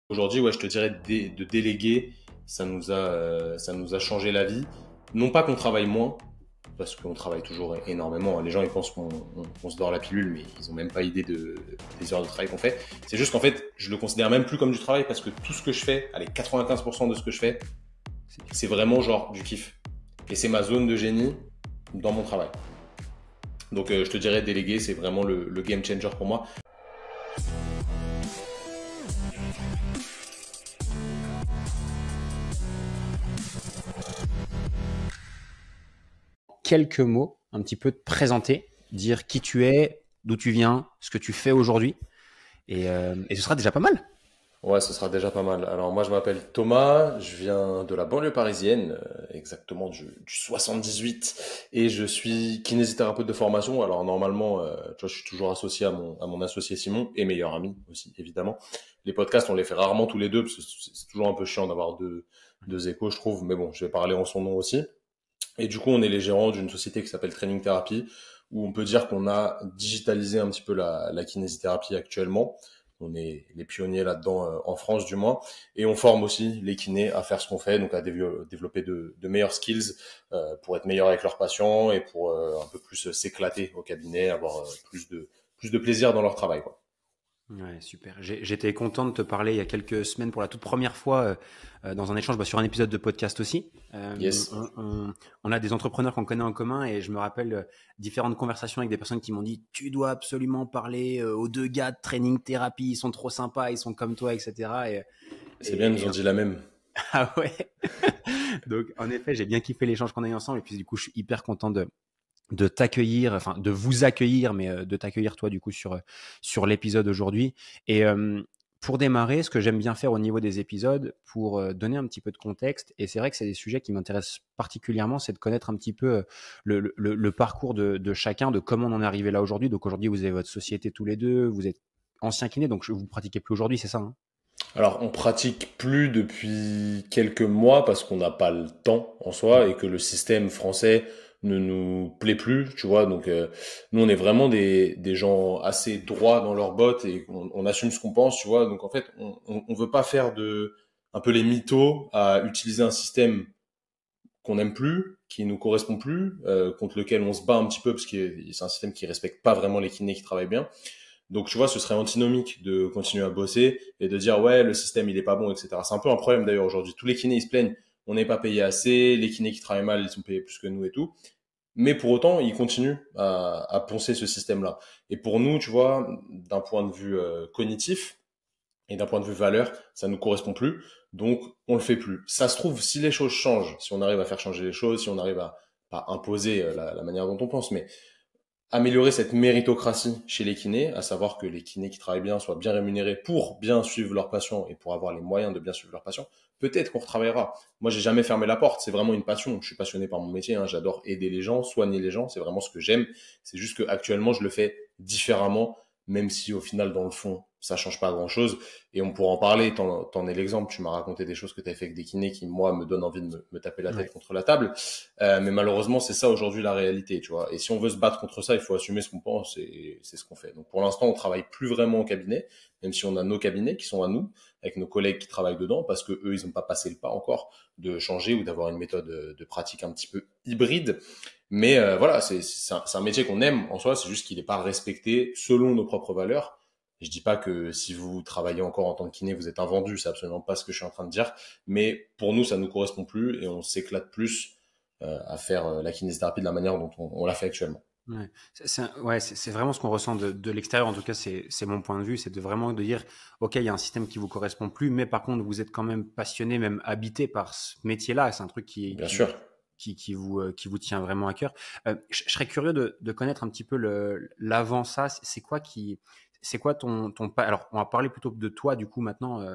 Aujourd'hui, ouais, je te dirais de déléguer, ça nous a changé la vie. Non pas qu'on travaille moins, parce qu'on travaille toujours énormément. Les gens, ils pensent qu'on se dort la pilule, mais ils ont même pas idée des heures de travail qu'on fait. C'est juste qu'en fait, je le considère même plus comme du travail parce que tout ce que je fais, allez, 95% de ce que je fais, c'est vraiment genre du kiff. Et c'est ma zone de génie dans mon travail. Donc, je te dirais déléguer, c'est vraiment le game changer pour moi. Quelques mots, un petit peu te présenter, dire qui tu es, d'où tu viens, ce que tu fais aujourd'hui, et ce sera déjà pas mal. Ouais, ce sera déjà pas mal. Alors moi, je m'appelle Thomas, je viens de la banlieue parisienne, exactement du 78, et je suis kinésithérapeute de formation. Alors normalement, tu vois, je suis toujours associé à mon associé Simon, et meilleur ami aussi, évidemment. Les podcasts, on les fait rarement tous les deux, parce que c'est toujours un peu chiant d'avoir deux échos, je trouve, mais bon, je vais parler en son nom aussi. Et du coup, on est les gérants d'une société qui s'appelle Training Therapy, où on peut dire qu'on a digitalisé un petit peu la kinésithérapie actuellement. On est les pionniers là-dedans en France du moins. Et on forme aussi les kinés à faire ce qu'on fait, donc à développer de meilleurs skills pour être meilleurs avec leurs patients et pour un peu plus s'éclater au cabinet, avoir plus de plaisir dans leur travail, quoi. Ouais, super. J'étais content de te parler il y a quelques semaines pour la toute première fois dans un échange sur un épisode de podcast aussi. Yes. On a des entrepreneurs qu'on connaît en commun et je me rappelle différentes conversations avec des personnes qui m'ont dit tu dois absolument parler aux deux gars de Training Therapy, ils sont trop sympas, ils sont comme toi, etc. C'est bien, ils nous ont dit la même. Ah ouais. Donc en effet, j'ai bien kiffé l'échange qu'on a eu ensemble et puis du coup, je suis hyper content de t'accueillir, enfin de vous accueillir, mais de t'accueillir toi du coup sur l'épisode aujourd'hui. Et pour démarrer, ce que j'aime bien faire au niveau des épisodes, pour donner un petit peu de contexte, et c'est vrai que c'est des sujets qui m'intéressent particulièrement, c'est de connaître un petit peu le parcours de chacun, de comment on en est arrivé là aujourd'hui. Donc aujourd'hui, vous avez votre société tous les deux, vous êtes anciens kinés, donc vous pratiquez plus aujourd'hui, c'est ça, hein? Alors, on pratique plus depuis quelques mois parce qu'on n'a pas le temps en soi et que le système français ne nous plaît plus, tu vois. Donc, nous, on est vraiment des gens assez droits dans leurs bottes et on assume ce qu'on pense, tu vois. Donc, en fait, on veut pas faire un peu les mythos à utiliser un système qu'on n'aime plus, qui nous correspond plus, contre lequel on se bat un petit peu parce que c'est un système qui respecte pas vraiment les kinés qui travaillent bien. Donc, tu vois, ce serait antinomique de continuer à bosser et de dire, ouais, le système, il est pas bon, etc. C'est un peu un problème d'ailleurs aujourd'hui. Tous les kinés, ils se plaignent, on n'est pas payé assez, les kinés qui travaillent mal, ils sont payés plus que nous et tout. Mais pour autant, ils continuent à poncer ce système-là. Et pour nous, tu vois, d'un point de vue cognitif et d'un point de vue valeur, ça nous correspond plus. Donc, on le fait plus. Ça se trouve, si les choses changent, si on arrive à faire changer les choses, si on arrive à pas imposer la manière dont on pense, mais améliorer cette méritocratie chez les kinés, à savoir que les kinés qui travaillent bien soient bien rémunérés pour bien suivre leurs patients et pour avoir les moyens de bien suivre leurs patients. Peut-être qu'on retravaillera. Moi, j'ai jamais fermé la porte. C'est vraiment une passion. Je suis passionné par mon métier, hein. J'adore aider les gens, soigner les gens. C'est vraiment ce que j'aime. C'est juste que actuellement, je le fais différemment, même si au final, dans le fond, ça change pas grand-chose. Et on pourra en parler. T'en es l'exemple. Tu m'as raconté des choses que tu as fait avec des kinés qui, moi, me donnent envie de me taper la tête Ouais. contre la table. Mais malheureusement, c'est ça aujourd'hui la réalité, tu vois. Et si on veut se battre contre ça, il faut assumer ce qu'on pense et c'est ce qu'on fait. Donc pour l'instant, on travaille plus vraiment au cabinet, même si on a nos cabinets qui sont à nous, avec nos collègues qui travaillent dedans, parce que eux, ils n'ont pas passé le pas encore de changer ou d'avoir une méthode de pratique un petit peu hybride. Mais voilà, c'est un métier qu'on aime en soi, c'est juste qu'il n'est pas respecté selon nos propres valeurs. Je dis pas que si vous travaillez encore en tant que kiné, vous êtes un vendu, c'est absolument pas ce que je suis en train de dire. Mais pour nous, ça nous correspond plus et on s'éclate plus à faire la kinésithérapie de la manière dont on l'a fait actuellement. Ouais, ouais, c'est vraiment ce qu'on ressent de l'extérieur. En tout cas, c'est mon point de vue. C'est de vraiment de dire, OK, il y a un système qui vous correspond plus, mais par contre, vous êtes quand même passionné, même habité par ce métier-là. C'est un truc Bien sûr. qui vous tient vraiment à cœur. Je serais curieux de connaître un petit peu l'avant ça. C'est quoi alors, on va parler plutôt de toi, du coup, maintenant,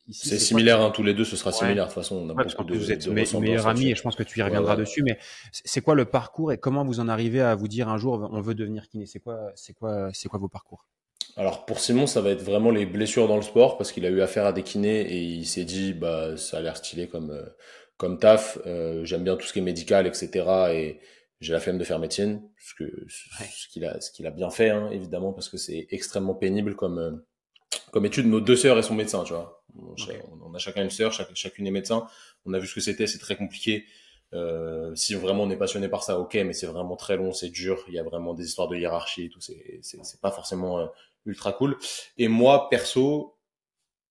ici, C'est c'est quoi similaire, hein, tous les deux, ce sera Ouais. similaire. De toute façon, on a Ouais, parce qu'en beaucoup plus vous êtes de ressemblances meilleurs amis là-dessus. et je pense que tu y Ouais, reviendras ouais. dessus. Mais c'est quoi le parcours et comment vous en arrivez à vous dire un jour on veut devenir kiné? C'est quoi vos parcours? Alors pour Simon, ça va être vraiment les blessures dans le sport parce qu'il a eu affaire à des kinés et il s'est dit bah ça a l'air stylé comme taf. J'aime bien tout ce qui est médical, etc. Et j'ai la flemme de faire médecine, Ouais. ce qu'il a bien fait, hein, évidemment, parce que c'est extrêmement pénible comme étude. Nos deux sœurs et son médecin, tu vois. Ok. On a chacun une sœur, chacune est médecin. On a vu ce que c'était, c'est très compliqué. Si vraiment on est passionné par ça, ok, mais c'est vraiment très long, c'est dur. Il y a vraiment des histoires de hiérarchie et tout. C'est pas forcément ultra cool. Et moi, perso,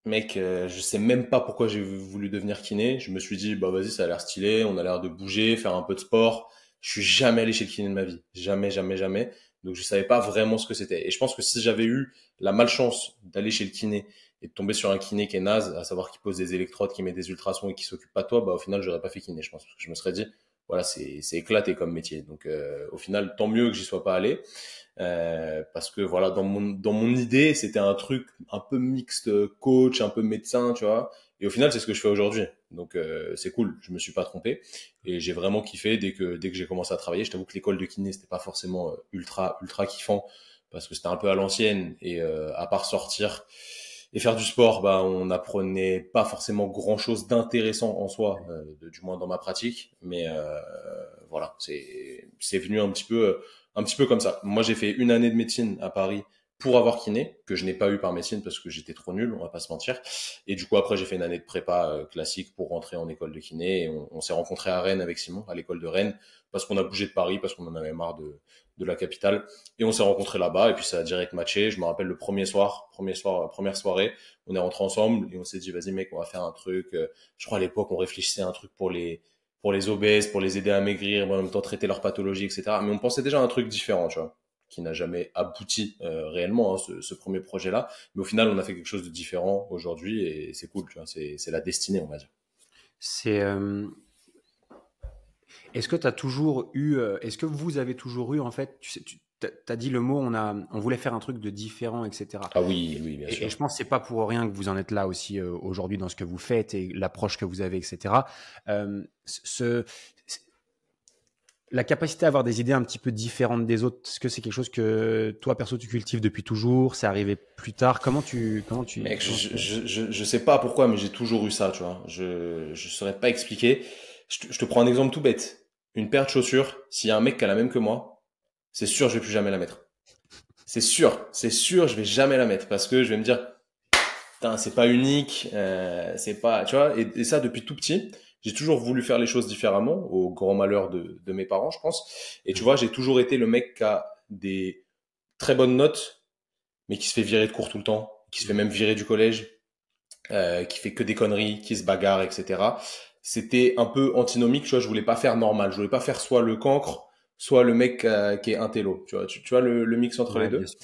mec, je sais même pas pourquoi j'ai voulu devenir kiné. Je me suis dit, bah vas-y, ça a l'air stylé, on a l'air de bouger, faire un peu de sport. Je suis jamais allé chez le kiné de ma vie. Jamais, jamais, jamais. Donc je savais pas vraiment ce que c'était. Et je pense que si j'avais eu la malchance d'aller chez le kiné et de tomber sur un kiné qui est naze, à savoir qui pose des électrodes, qui met des ultrasons et qui s'occupe pas de toi, bah au final j'aurais pas fait kiné, je pense. Parce que je me serais dit, voilà, c'est éclaté comme métier. Donc au final, tant mieux que j'y sois pas allé. Parce que voilà, dans mon idée, c'était un truc un peu mixte, coach, un peu médecin, tu vois. Et au final, c'est ce que je fais aujourd'hui. Donc c'est cool, je me suis pas trompé et j'ai vraiment kiffé dès que j'ai commencé à travailler. Je t'avoue que l'école de kiné, c'était pas forcément ultra kiffant parce que c'était un peu à l'ancienne et à part sortir et faire du sport, bah on n'apprenait pas forcément grand-chose d'intéressant en soi, du moins dans ma pratique, mais voilà, c'est venu un petit peu comme ça. Moi, j'ai fait une année de médecine à Paris pour avoir kiné, que je n'ai pas eu par médecine parce que j'étais trop nul, on va pas se mentir. Et du coup, après, j'ai fait une année de prépa classique pour rentrer en école de kiné. Et on s'est rencontrés à Rennes avec Simon, à l'école de Rennes, parce qu'on a bougé de Paris, parce qu'on en avait marre de la capitale. Et on s'est rencontrés là-bas, et puis ça a direct matché. Je me rappelle le première soirée, on est rentrés ensemble, et on s'est dit, vas-y mec, on va faire un truc. Je crois à l'époque, on réfléchissait à un truc pour les obèses, pour les aider à maigrir, mais en même temps traiter leur pathologie, etc. Mais on pensait déjà à un truc différent, tu vois, qui n'a jamais abouti réellement, hein, ce premier projet-là. Mais au final, on a fait quelque chose de différent aujourd'hui et c'est cool, tu vois, c'est la destinée, on va dire. C'est, est-ce que tu as toujours eu, est-ce que vous avez toujours eu, en fait, tu sais, tu as dit le mot, on voulait faire un truc de différent, etc. Ah oui, oui, bien Et sûr. je pense que c'est pas pour rien que vous en êtes là aussi aujourd'hui dans ce que vous faites et l'approche que vous avez, etc. Ce, la capacité à avoir des idées un petit peu différentes des autres, est-ce que c'est quelque chose que toi, perso, tu cultives depuis toujours? C'est arrivé plus tard? Mec, Comment tu... je sais pas pourquoi, mais j'ai toujours eu ça, tu vois. Je saurais pas expliquer. Je te prends un exemple tout bête. Une paire de chaussures, s'il y a un mec qui a la même que moi, c'est sûr, je vais plus jamais la mettre. C'est sûr, je vais jamais la mettre parce que je vais me dire, putain, c'est pas unique, c'est pas, tu vois, et ça depuis tout petit, j'ai toujours voulu faire les choses différemment, au grand malheur de mes parents, je pense. Et tu vois, j'ai toujours été le mec qui a des très bonnes notes, mais qui se fait virer de cours tout le temps, qui se fait même virer du collège, qui fait que des conneries, qui se bagarre, etc. C'était un peu antinomique, tu vois, je voulais pas faire normal, je voulais pas faire soit le cancre, soit le mec qui est intello, tu vois, tu vois le mix entre les Ouais, bien deux. sûr.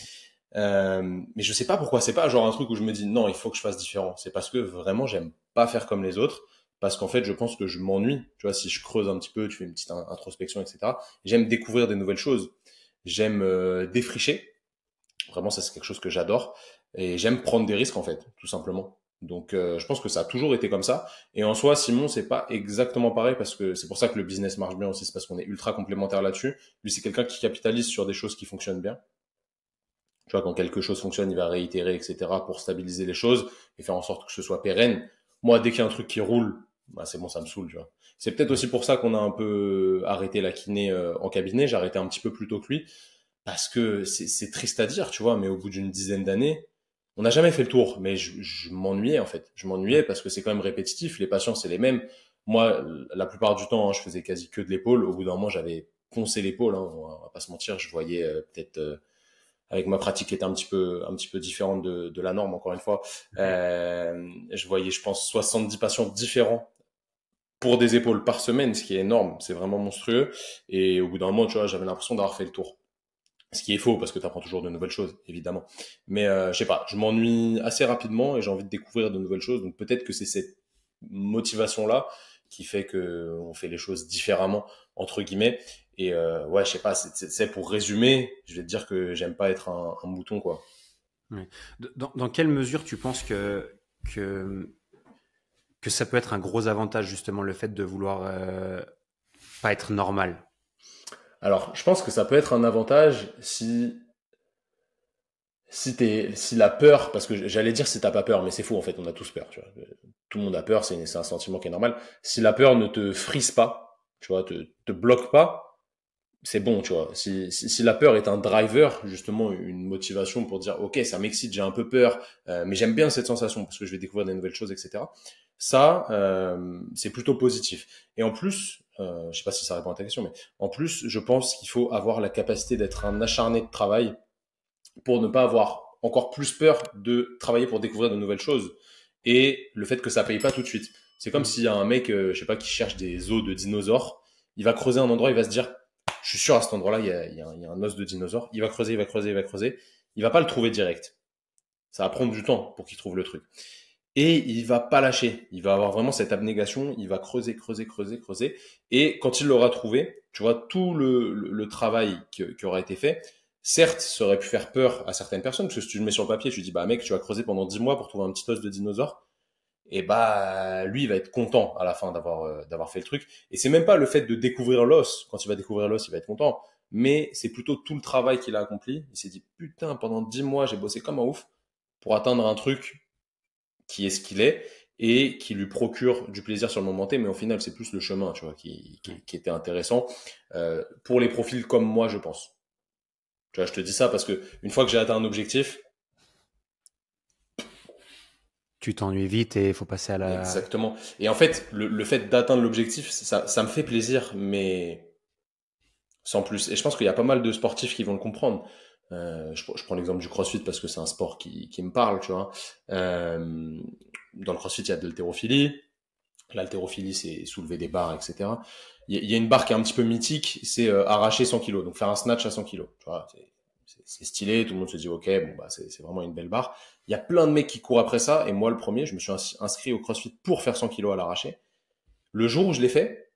Mais je sais pas pourquoi. C'est pas genre un truc où je me dis non, il faut que je fasse différent. C'est parce que vraiment j'aime pas faire comme les autres. Parce qu'en fait, je pense que je m'ennuie. Tu vois, si je creuse un petit peu, tu fais une petite introspection, etc. J'aime découvrir des nouvelles choses. J'aime défricher. Vraiment, ça c'est quelque chose que j'adore. Et j'aime prendre des risques en fait, tout simplement. Donc, je pense que ça a toujours été comme ça. Et en soi, Simon, c'est pas exactement pareil parce que c'est pour ça que le business marche bien aussi. C'est parce qu'on est ultra complémentaires là-dessus. Lui, c'est quelqu'un qui capitalise sur des choses qui fonctionnent bien. Tu vois, quand quelque chose fonctionne, il va réitérer, etc. pour stabiliser les choses et faire en sorte que ce soit pérenne. Moi, dès qu'il y a un truc qui roule, bah, c'est bon, ça me saoule, tu vois. C'est peut-être Ouais. aussi pour ça qu'on a un peu arrêté la kiné en cabinet. J'ai arrêté un petit peu plus tôt que lui parce que c'est triste à dire, tu vois, mais au bout d'une dizaine d'années, on n'a jamais fait le tour. Mais je m'ennuyais, en fait. Je m'ennuyais Ouais. parce que c'est quand même répétitif. Les patients, c'est les mêmes. Moi, la plupart du temps, hein, je faisais quasi que de l'épaule. Au bout d'un moment, j'avais poncé l'épaule, hein, on va pas se mentir. Je voyais peut-être avec ma pratique qui était un petit peu différente de la norme, encore une fois. Je voyais, je pense, 70 patients différents pour des épaules par semaine, ce qui est énorme, c'est vraiment monstrueux. Et au bout d'un moment, tu vois, j'avais l'impression d'avoir fait le tour. Ce qui est faux, parce que tu apprends toujours de nouvelles choses, évidemment. Mais je sais pas, je m'ennuie assez rapidement et j'ai envie de découvrir de nouvelles choses. Donc peut-être que c'est cette motivation-là qui fait que on fait les choses différemment, entre guillemets. Et ouais, je sais pas, c'est pour résumer, je vais te dire que j'aime pas être un mouton, quoi. Ouais. Dans quelle mesure tu penses que, que ça peut être un gros avantage, justement, le fait de vouloir pas être normal? Alors, je pense que ça peut être un avantage si la peur, parce que j'allais dire si t'as pas peur, mais c'est faux en fait, on a tous peur, tu vois. Tout le monde a peur, c'est un sentiment qui est normal. Si la peur ne te frise pas, tu vois, te bloque pas, c'est bon, tu vois. Si la peur est un driver, justement, une motivation pour dire, OK, ça m'excite, j'ai un peu peur, mais j'aime bien cette sensation parce que je vais découvrir des nouvelles choses, etc. Ça, c'est plutôt positif. Et en plus, je sais pas si ça répond à ta question, mais en plus, je pense qu'il faut avoir la capacité d'être un acharné de travail pour ne pas avoir encore plus peur de travailler pour découvrir de nouvelles choses et le fait que ça paye pas tout de suite. C'est comme Mm. s'il y a un mec, je sais pas, qui cherche des os de dinosaures. Il va creuser un endroit, il va se dire, je suis sûr à cet endroit-là, il y a un os de dinosaure. Il va creuser, il va creuser, il va creuser. Il va pas le trouver direct. Ça va prendre du temps pour qu'il trouve le truc. Et il va pas lâcher. Il va avoir vraiment cette abnégation. Il va creuser, creuser, creuser, creuser. Et quand il l'aura trouvé, tu vois, tout le travail qui aura été fait, certes, ça aurait pu faire peur à certaines personnes, parce que si tu le mets sur le papier, tu dis, bah mec, tu vas creuser pendant 10 mois pour trouver un petit os de dinosaure. Et bah, lui, il va être content à la fin d'avoir fait le truc. Et c'est même pas le fait de découvrir l'os. Quand il va découvrir l'os, il va être content. Mais c'est plutôt tout le travail qu'il a accompli. Il s'est dit, putain, pendant 10 mois, j'ai bossé comme un ouf pour atteindre un truc qui est ce qu'il est et qui lui procure du plaisir sur le moment T, mais au final, c'est plus le chemin, tu vois, qui était intéressant pour les profils comme moi, je pense. Tu vois, je te dis ça parce que une fois que j'ai atteint un objectif, Tu t'ennuies vite et il faut passer à la. exactement. Et en fait, le fait d'atteindre l'objectif, ça me fait plaisir, mais sans plus. Et je pense qu'il y a pas mal de sportifs qui vont le comprendre. Je prends l'exemple du CrossFit parce que c'est un sport qui me parle, tu vois. Dans le CrossFit, il y a de l'haltérophilie. L'haltérophilie, c'est soulever des barres, etc. Il y a une barre qui est un petit peu mythique, c'est arracher 100 kilos, donc faire un snatch à 100 kilos. Tu vois, c'est stylé, tout le monde se dit ok, bon bah c'est vraiment une belle barre. Il y a plein de mecs qui courent après ça, et moi le premier, je me suis inscrit au CrossFit pour faire 100 kilos à l'arraché. Le jour où je l'ai fait,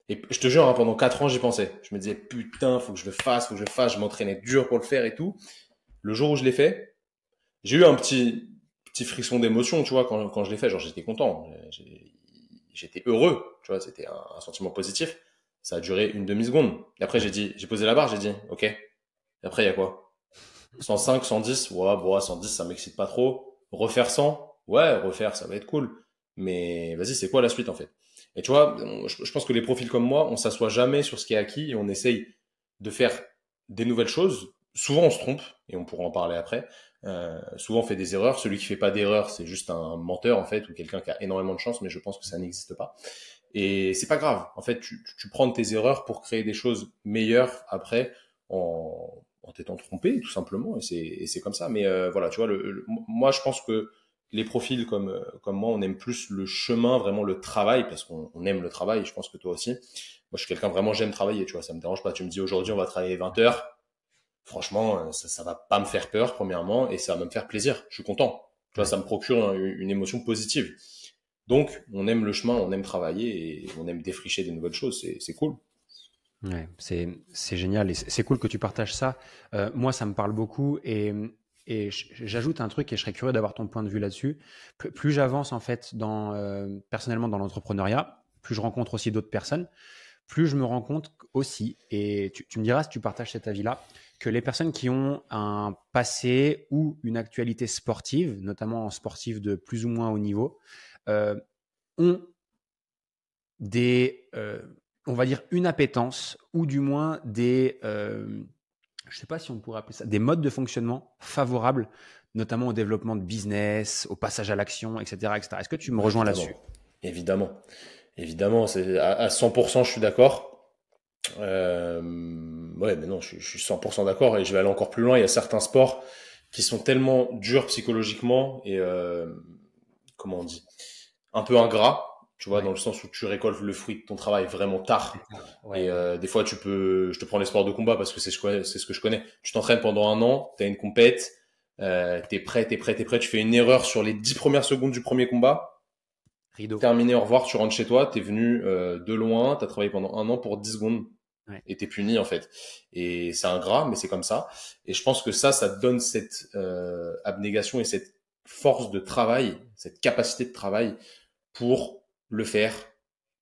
et je te jure, hein, pendant 4 ans, j'y pensais. Je me disais putain, faut que je le fasse, faut que je le fasse. Je m'entraînais dur pour le faire et tout. Le jour où je l'ai fait, j'ai eu un petit frisson d'émotion, tu vois, quand je l'ai fait. Genre j'étais content. J'étais heureux, tu vois, c'était un sentiment positif. Ça a duré une demi-seconde. Et après, j'ai posé la barre, j'ai dit, ok. Et après, il y a quoi? 105, 110, ouais, bon, 110, ça m'excite pas trop. Refaire 100, ouais, refaire, ça va être cool. Mais vas-y, c'est quoi la suite, en fait? Et tu vois, je pense que les profils comme moi, on s'assoit jamais sur ce qui est acquis et on essaye de faire des nouvelles choses. Souvent, on se trompe, et on pourra en parler après. Souvent, on fait des erreurs. Celui qui fait pas d'erreurs, c'est juste un menteur, en fait, ou quelqu'un qui a énormément de chance, mais je pense que ça n'existe pas. Et c'est pas grave. En fait, tu prends de tes erreurs pour créer des choses meilleures après en t'étant trompé, tout simplement. Et c'est comme ça. Mais voilà, tu vois, moi, je pense que les profils comme moi, on aime plus le chemin, vraiment le travail, parce qu'on aime le travail. Je pense que toi aussi. Moi, je suis quelqu'un vraiment, j'aime travailler, tu vois, ça me dérange pas. Tu me dis aujourd'hui, on va travailler 20 heures. Franchement, ça va pas me faire peur, premièrement, et ça va me faire plaisir. Je suis content. Tu vois, Ouais. ça me procure une émotion positive. Donc, on aime le chemin, on aime travailler et on aime défricher des nouvelles choses. C'est cool. Ouais, c'est génial et c'est cool que tu partages ça. Moi, ça me parle beaucoup et j'ajoute un truc et je serais curieux d'avoir ton point de vue là-dessus. Plus j'avance en fait personnellement dans l'entrepreneuriat, plus je rencontre aussi d'autres personnes, plus je me rends compte aussi, et tu me diras si tu partages cet avis-là, que les personnes qui ont un passé ou une actualité sportive, notamment sportive de plus ou moins haut niveau, euh, ont on va dire, une appétence ou du moins je ne sais pas si on pourrait appeler ça, des modes de fonctionnement favorables, notamment au développement de business, au passage à l'action, etc., etc. Est-ce que tu me Bah, rejoins évidemment. là-dessus? Évidemment. Évidemment, c'est à 100%, je suis d'accord. Ouais, mais non, je suis 100% d'accord et je vais aller encore plus loin. Il y a certains sports qui sont tellement durs psychologiquement et, comment on dit, un peu ingrats, tu vois, Ouais, dans le sens où tu récoltes le fruit de ton travail vraiment c'est tard. tard. Et Ouais, ouais. des fois, je te prends les sports de combat parce que c'est ce que je connais. Tu t'entraînes pendant un an, t'as une compète, t'es prêt, t'es prêt, t'es prêt. Tu fais une erreur sur les 10 premières secondes du premier combat. Rideau. Terminé, au revoir, tu rentres chez toi, t'es venu de loin, t'as travaillé pendant un an pour 10 secondes Ouais. et t'es puni en fait. Et c'est ingrat, mais c'est comme ça. Et je pense que ça te donne cette abnégation et cette force de travail, cette capacité de travail pour le faire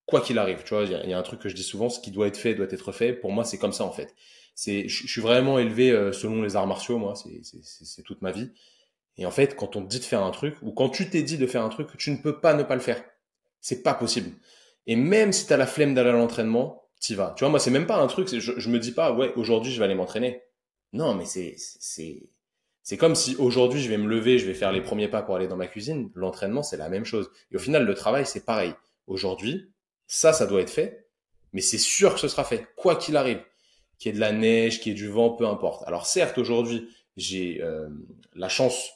quoi qu'il arrive. Tu vois, il y a un truc que je dis souvent, ce qui doit être fait doit être fait. Pour moi, c'est comme ça en fait. Je suis vraiment élevé selon les arts martiaux, moi, c'est toute ma vie. Et en fait, quand on te dit de faire un truc, ou quand tu t'es dit de faire un truc, tu ne peux pas ne pas le faire. C'est pas possible. Et même si tu as la flemme d'aller à l'entraînement, t'y vas. Tu vois, moi, c'est même pas un truc, je me dis pas, ouais, aujourd'hui, je vais aller m'entraîner. Non, mais c'est comme si aujourd'hui, je vais me lever, je vais faire les premiers pas pour aller dans ma cuisine. L'entraînement, c'est la même chose. Et au final, le travail, c'est pareil. Aujourd'hui, ça doit être fait, mais c'est sûr que ce sera fait, quoi qu'il arrive. Qu'il y ait de la neige, qu'il y ait du vent, peu importe. Alors certes, aujourd'hui, j'ai la chance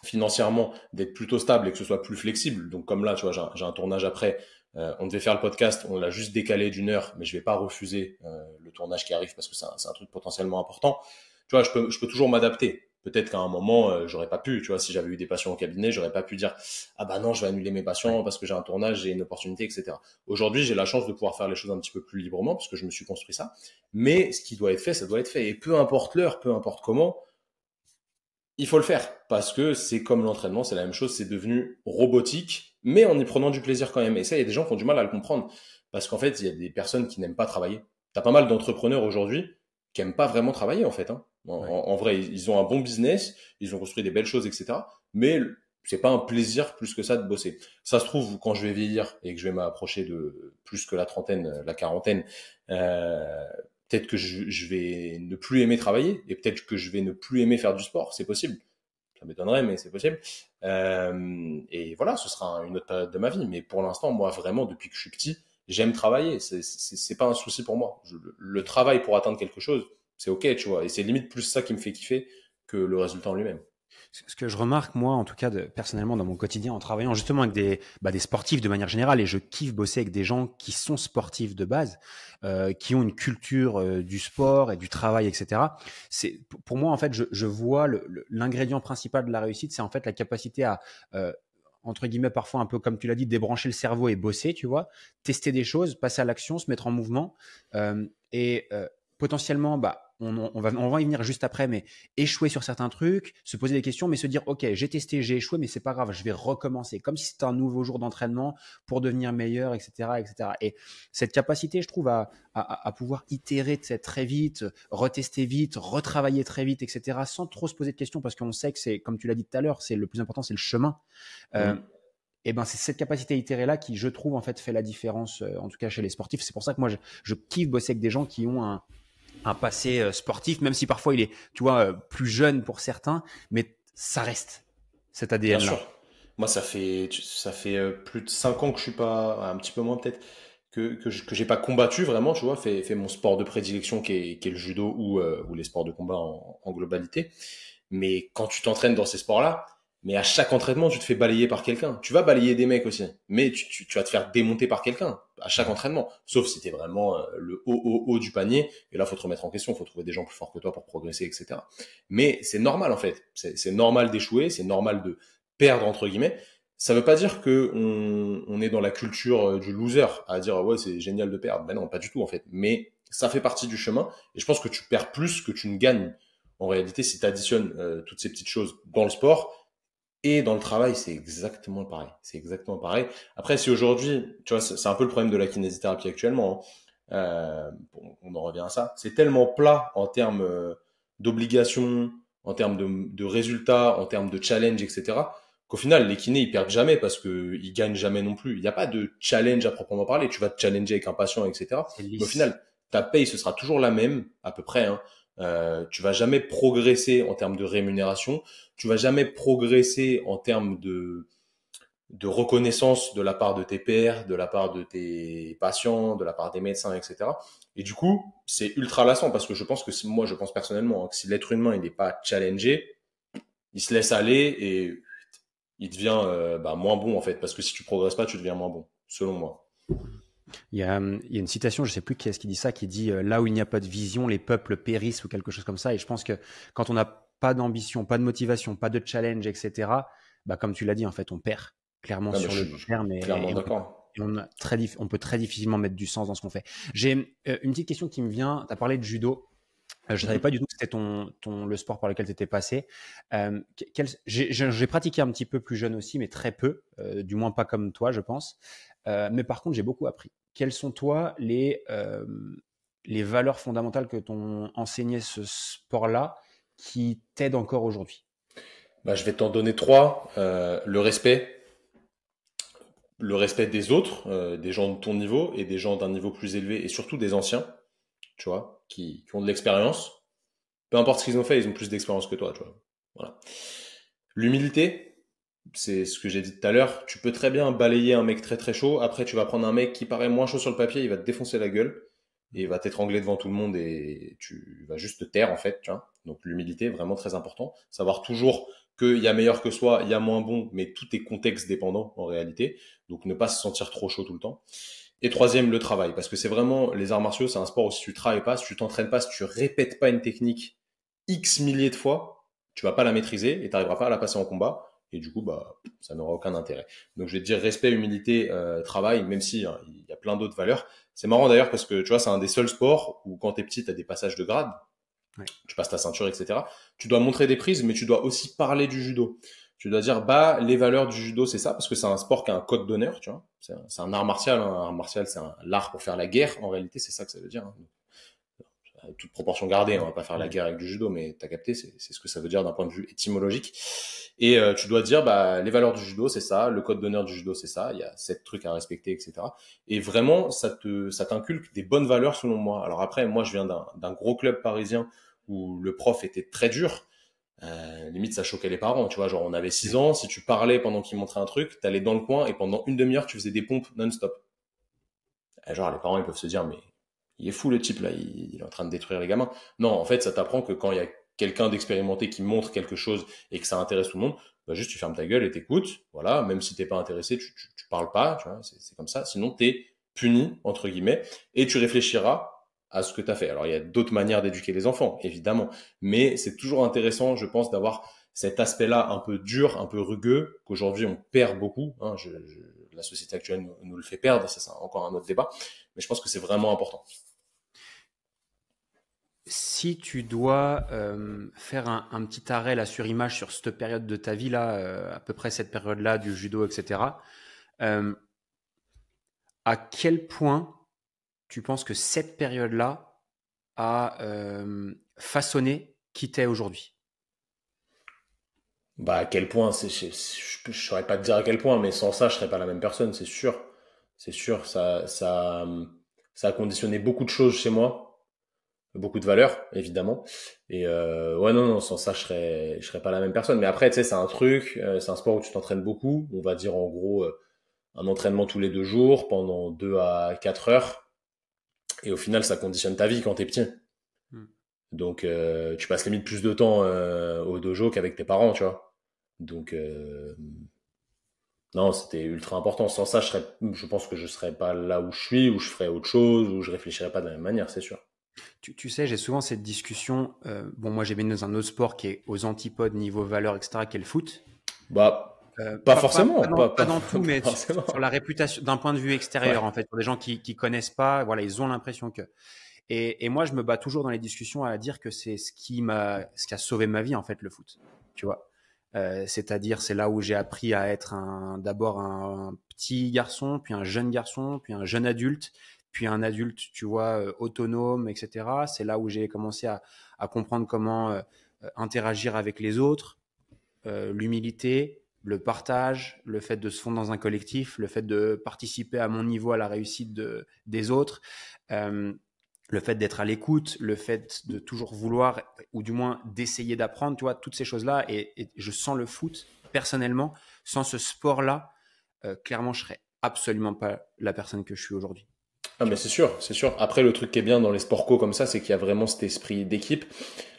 financièrement d'être plutôt stable et que ce soit plus flexible. Donc comme là, tu vois, j'ai un tournage après. On devait faire le podcast, on l'a juste décalé d'une heure, mais je vais pas refuser le tournage qui arrive parce que c'est un truc potentiellement important. Tu vois, je peux toujours m'adapter. Peut-être qu'à un moment, j'aurais pas pu, tu vois, si j'avais eu des patients au cabinet, j'aurais pas pu dire ah bah non, je vais annuler mes patients Ouais. parce que j'ai un tournage, j'ai une opportunité, etc. Aujourd'hui, j'ai la chance de pouvoir faire les choses un petit peu plus librement parce que je me suis construit ça. Mais ce qui doit être fait, ça doit être fait. Et peu importe l'heure, peu importe comment, il faut le faire parce que c'est comme l'entraînement, c'est la même chose, c'est devenu robotique, mais en y prenant du plaisir quand même. Et ça, il y a des gens qui ont du mal à le comprendre parce qu'en fait, il y a des personnes qui n'aiment pas travailler. T'as pas mal d'entrepreneurs aujourd'hui qui aiment pas vraiment travailler en fait. Hein. Ouais. En vrai, ils ont un bon business, ils ont construit des belles choses, etc. Mais c'est pas un plaisir plus que ça de bosser. Ça se trouve quand je vais vieillir et que je vais m'approcher de plus que la trentaine, la quarantaine. Euh, Peut-être que je vais ne plus aimer travailler et peut-être que je vais ne plus aimer faire du sport. C'est possible. Ça m'étonnerait, mais c'est possible. Et voilà, ce sera une autre période de ma vie. Mais pour l'instant, moi, vraiment, depuis que je suis petit, j'aime travailler. C'est pas un souci pour moi. Le travail pour atteindre quelque chose, c'est OK, tu vois. Et c'est limite plus ça qui me fait kiffer que le résultat en lui-même. Ce que je remarque, moi, en tout cas, personnellement, dans mon quotidien, en travaillant justement avec des sportifs de manière générale, et je kiffe bosser avec des gens qui sont sportifs de base, qui ont une culture du sport et du travail, etc. Pour moi, en fait, je vois l'ingrédient principal de la réussite, c'est en fait la capacité à, entre guillemets, parfois un peu comme tu l'as dit, débrancher le cerveau et bosser, tu vois, tester des choses, passer à l'action, se mettre en mouvement, et potentiellement, bah, on va y venir juste après, mais échouer sur certains trucs, se poser des questions, mais se dire, OK, j'ai testé, j'ai échoué, mais c'est pas grave, je vais recommencer, comme si c'était un nouveau jour d'entraînement pour devenir meilleur, etc., etc. Et cette capacité, je trouve, à pouvoir itérer très vite, retester vite, retravailler très vite, etc., sans trop se poser de questions, parce qu'on sait que c'est, comme tu l'as dit tout à l'heure, c'est le plus important, c'est le chemin. Euh, Mm. et ben c'est cette capacité à itérer là qui, je trouve, en fait, fait la différence, en tout cas chez les sportifs. C'est pour ça que moi, je kiffe bosser avec des gens qui ont un passé sportif, même si parfois il est, tu vois, plus jeune pour certains, mais ça reste cet Bien ADN-là. sûr. Moi, ça fait plus de 5 ans que je suis pas, un petit peu moins peut-être, que j'ai pas combattu vraiment, tu vois, fait mon sport de prédilection qui est le judo ou les sports de combat en globalité. Mais quand tu t'entraînes dans ces sports-là, mais à chaque entraînement, tu te fais balayer par quelqu'un. Tu vas balayer des mecs aussi, mais tu vas te faire démonter par quelqu'un à chaque entraînement. Sauf si t'es vraiment le haut du panier. Et là, faut te remettre en question, faut trouver des gens plus forts que toi pour progresser, etc. Mais c'est normal en fait. C'est normal d'échouer, c'est normal de perdre entre guillemets. Ça veut pas dire que on est dans la culture du loser, à dire ouais c'est génial de perdre. Ben non, pas du tout en fait. Mais ça fait partie du chemin. Et je pense que tu perds plus que tu ne gagnes en réalité, si tu additionnes toutes ces petites choses dans le sport et dans le travail, c'est exactement pareil. C'est exactement pareil. Après, si aujourd'hui, tu vois, c'est un peu le problème de la kinésithérapie actuellement. Hein. Bon, on en revient à ça. C'est tellement plat en termes d'obligations, en termes de résultats, en termes de challenge, etc. Qu'au final, les kinés, ils perdent jamais parce que ils gagnent jamais non plus. Il n'y a pas de challenge à proprement parler. Tu vas te challenger avec un patient, etc. C'est Mais au lisse. final, ta paye, ce sera toujours la même, à peu près. Hein. Tu vas jamais progresser en termes de rémunération. Tu vas jamais progresser en termes de reconnaissance de la part de tes pairs, de la part de tes patients, de la part des médecins, etc. Et du coup, c'est ultra lassant parce que je pense que moi, je pense personnellement hein, que si l'être humain il n'est pas challengé, il se laisse aller et il devient moins bon en fait. Parce que si tu progresses pas, tu deviens moins bon, selon moi. Il y a une citation, je sais plus qui est-ce qui dit ça, qui dit là où il n'y a pas de vision, les peuples périssent ou quelque chose comme ça. Et je pense que quand on n'a pas d'ambition, pas de motivation, pas de challenge, etc., bah, comme tu l'as dit, en fait, on perd clairement Ah, mais sur le je long suis terme clairement d'accord. on peut très difficilement mettre du sens dans ce qu'on fait. J'ai une petite question qui me vient. Tu as parlé de judo. Je ne savais Mhm. pas du tout que c'était le sport par lequel tu étais passé. J'ai pratiqué un petit peu plus jeune aussi, mais très peu, du moins pas comme toi, je pense. Mais par contre, j'ai beaucoup appris. Quelles sont, toi, les valeurs fondamentales que t'ont enseigné ce sport-là qui t'aident encore aujourd'hui? Bah, je vais t'en donner trois. Le respect, le respect des autres, des gens de ton niveau et des gens d'un niveau plus élevé et surtout des anciens, tu vois, qui ont de l'expérience. Peu importe ce qu'ils ont fait, ils ont plus d'expérience que toi, tu vois. Voilà. L'humilité, c'est ce que j'ai dit tout à l'heure. Tu peux très bien balayer un mec très très chaud. Après, tu vas prendre un mec qui paraît moins chaud sur le papier, il va te défoncer la gueule et il va t'étrangler devant tout le monde et tu vas juste te taire en fait, tu vois. Donc l'humilité, vraiment très important. Savoir toujours qu'il y a meilleur que soi, il y a moins bon, mais tout est contexte dépendant en réalité. Donc ne pas se sentir trop chaud tout le temps. Et troisième, le travail. Parce que c'est vraiment, les arts martiaux, c'est un sport où si tu travailles pas, si tu t'entraînes pas, si tu répètes pas une technique X milliers de fois, tu vas pas la maîtriser et tu n'arriveras pas à la passer en combat. Et du coup, bah, ça n'aura aucun intérêt. Donc, je vais te dire respect, humilité, travail, même si hein, il y a plein d'autres valeurs. C'est marrant d'ailleurs parce que tu vois, c'est un des seuls sports où quand t'es petit, t'as des passages de grade. Ouais. Tu passes ta ceinture, etc. Tu dois montrer des prises, mais tu dois aussi parler du judo. Tu dois dire, bah, les valeurs du judo, c'est ça, parce que c'est un sport qui a un code d'honneur, tu vois. C'est un art martial. Hein. Un art martial, c'est l'art pour faire la guerre. En réalité, c'est ça que ça veut dire. Hein. Toute proportion gardée, on va pas faire la guerre avec du judo, mais t'as capté, c'est ce que ça veut dire d'un point de vue étymologique. Et tu dois dire, bah, les valeurs du judo, c'est ça, le code d'honneur du judo, c'est ça, il y a 7 trucs à respecter, etc. Et vraiment, ça t'inculque des bonnes valeurs selon moi. Alors après, moi, je viens d'un gros club parisien où le prof était très dur. Limite, ça choquait les parents, tu vois. Genre, on avait 6 ans, si tu parlais pendant qu'il montrait un truc, t'allais dans le coin et pendant une demi-heure, tu faisais des pompes non-stop. Et genre, les parents, ils peuvent se dire, mais il est fou le type là, il est en train de détruire les gamins. Non, en fait, ça t'apprend que quand il y a quelqu'un d'expérimenté qui montre quelque chose et que ça intéresse tout le monde, bah juste tu fermes ta gueule et t'écoutes. Voilà, même si t'es pas intéressé, tu parles pas, tu vois, c'est comme ça. Sinon, t'es puni entre guillemets et tu réfléchiras à ce que t'as fait. Alors, il y a d'autres manières d'éduquer les enfants, évidemment, mais c'est toujours intéressant, je pense, d'avoir cet aspect-là un peu dur, un peu rugueux, qu'aujourd'hui on perd beaucoup. Hein, la société actuelle nous le fait perdre, ça c'est encore un autre débat, mais je pense que c'est vraiment important. Si tu dois faire un petit arrêt là sur image sur cette période de ta vie là, à peu près cette période-là du judo, etc. À quel point tu penses que cette période-là a façonné qui t'es aujourd'hui? Bah à quel point, je saurais pas te dire à quel point, mais sans ça, je serais pas la même personne, c'est sûr. C'est sûr, ça a conditionné beaucoup de choses chez moi, beaucoup de valeurs, évidemment. Et ouais, non, non, sans ça, je serais pas la même personne. Mais après, tu sais, c'est un truc, c'est un sport où tu t'entraînes beaucoup. On va dire en gros un entraînement tous les 2 jours pendant 2 à 4 heures. Et au final, ça conditionne ta vie quand t'es petit. Hmm. Donc, tu passes limite plus de temps au dojo qu'avec tes parents, tu vois. Donc, non, c'était ultra important. Sans ça, je pense que je serais pas là où je suis, où je ferais autre chose, où je réfléchirais pas de la même manière, c'est sûr. Tu sais, j'ai souvent cette discussion. Bon, moi, j'ai baigné dans un autre sport qui est aux antipodes niveau valeur, etc., qui est le foot. Bah, pas forcément, Pas dans tout, pas mais forcément. sur la réputation d'un point de vue Ouais. extérieur, en fait, pour des gens qui connaissent pas, voilà, ils ont l'impression que. Et moi, je me bats toujours dans les discussions à dire que c'est ce qui a sauvé ma vie, en fait, le foot. Tu vois. C'est-à-dire, c'est là où j'ai appris à être d'abord un petit garçon, puis un jeune garçon, puis un jeune adulte, puis un adulte, tu vois, autonome, etc. C'est là où j'ai commencé à comprendre comment interagir avec les autres, l'humilité, le partage, le fait de se fondre dans un collectif, le fait de participer à mon niveau à la réussite des autres, euh, le fait d'être à l'écoute, le fait de toujours vouloir, ou du moins d'essayer d'apprendre, tu vois, toutes ces choses-là. Et je sens le foot, personnellement, sans ce sport-là, clairement, je serais absolument pas la personne que je suis aujourd'hui. Ah, Tu mais vois. c'est sûr, c'est sûr. Après, le truc qui est bien dans les sports co comme ça, c'est qu'il y a vraiment cet esprit d'équipe.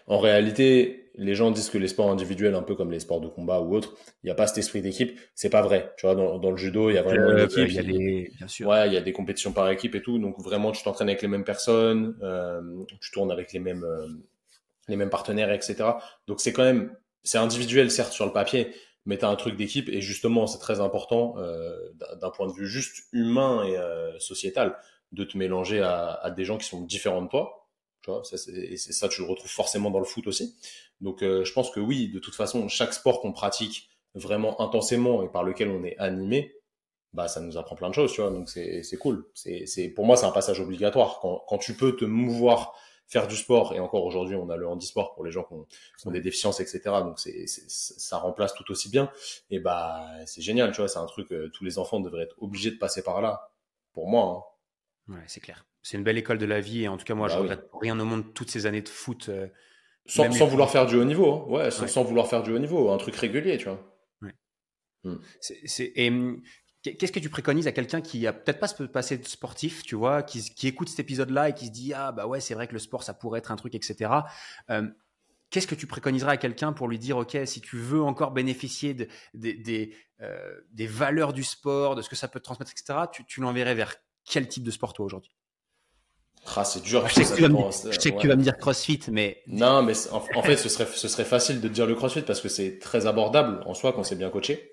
En réalité, les gens disent que les sports individuels, un peu comme les sports de combat ou autres, il n'y a pas cet esprit d'équipe. C'est pas vrai. Tu vois, dans le judo, il y a vraiment une Club, équipe. il y a des, bien sûr. Ouais, il y a des compétitions par équipe et tout. Donc vraiment, tu t'entraînes avec les mêmes personnes, tu tournes avec les mêmes partenaires, etc. Donc c'est individuel certes sur le papier, mais tu as un truc d'équipe et justement, c'est très important d'un point de vue juste humain et sociétal de te mélanger à des gens qui sont différents de toi. Tu vois, et c'est ça, tu le retrouves forcément dans le foot aussi. Donc je pense que oui, de toute façon, chaque sport qu'on pratique vraiment intensément et par lequel on est animé, bah ça nous apprend plein de choses, tu vois. Donc c'est cool. Pour moi, c'est un passage obligatoire. Quand tu peux te mouvoir faire du sport, et encore aujourd'hui, on a le handisport pour les gens qui ont des déficiences, etc. Donc, ça remplace tout aussi bien. Et bah, c'est génial, tu vois, c'est un truc, tous les enfants devraient être obligés de passer par là, pour moi, hein. Ouais, c'est clair. C'est une belle école de la vie et en tout cas, moi, je Bah oui. regrette pour rien au monde toutes ces années de foot, Sans, même les sans plus. vouloir faire du haut niveau, hein. Ouais, sans, Ouais, sans vouloir faire du haut niveau, un truc régulier, tu vois. ouais. Hmm. Et qu'est-ce que tu préconises à quelqu'un qui a peut-être pas ce passé de sportif, tu vois, qui écoute cet épisode-là et qui se dit ah bah ouais c'est vrai que le sport ça pourrait être un truc, etc. Euh, Qu'est-ce que tu préconiserais à quelqu'un pour lui dire ok si tu veux encore bénéficier des valeurs du sport, de ce que ça peut te transmettre, etc. Tu l'enverrais vers quel type de sport toi aujourd'hui? Ah, c'est dur Je parce sais que que ça tu vas me, dépend. je sais que tu Ouais. vas me dire CrossFit, mais Non, mais en fait, ce serait facile de dire le CrossFit parce que c'est très abordable en soi quand ouais, c'est bien coaché.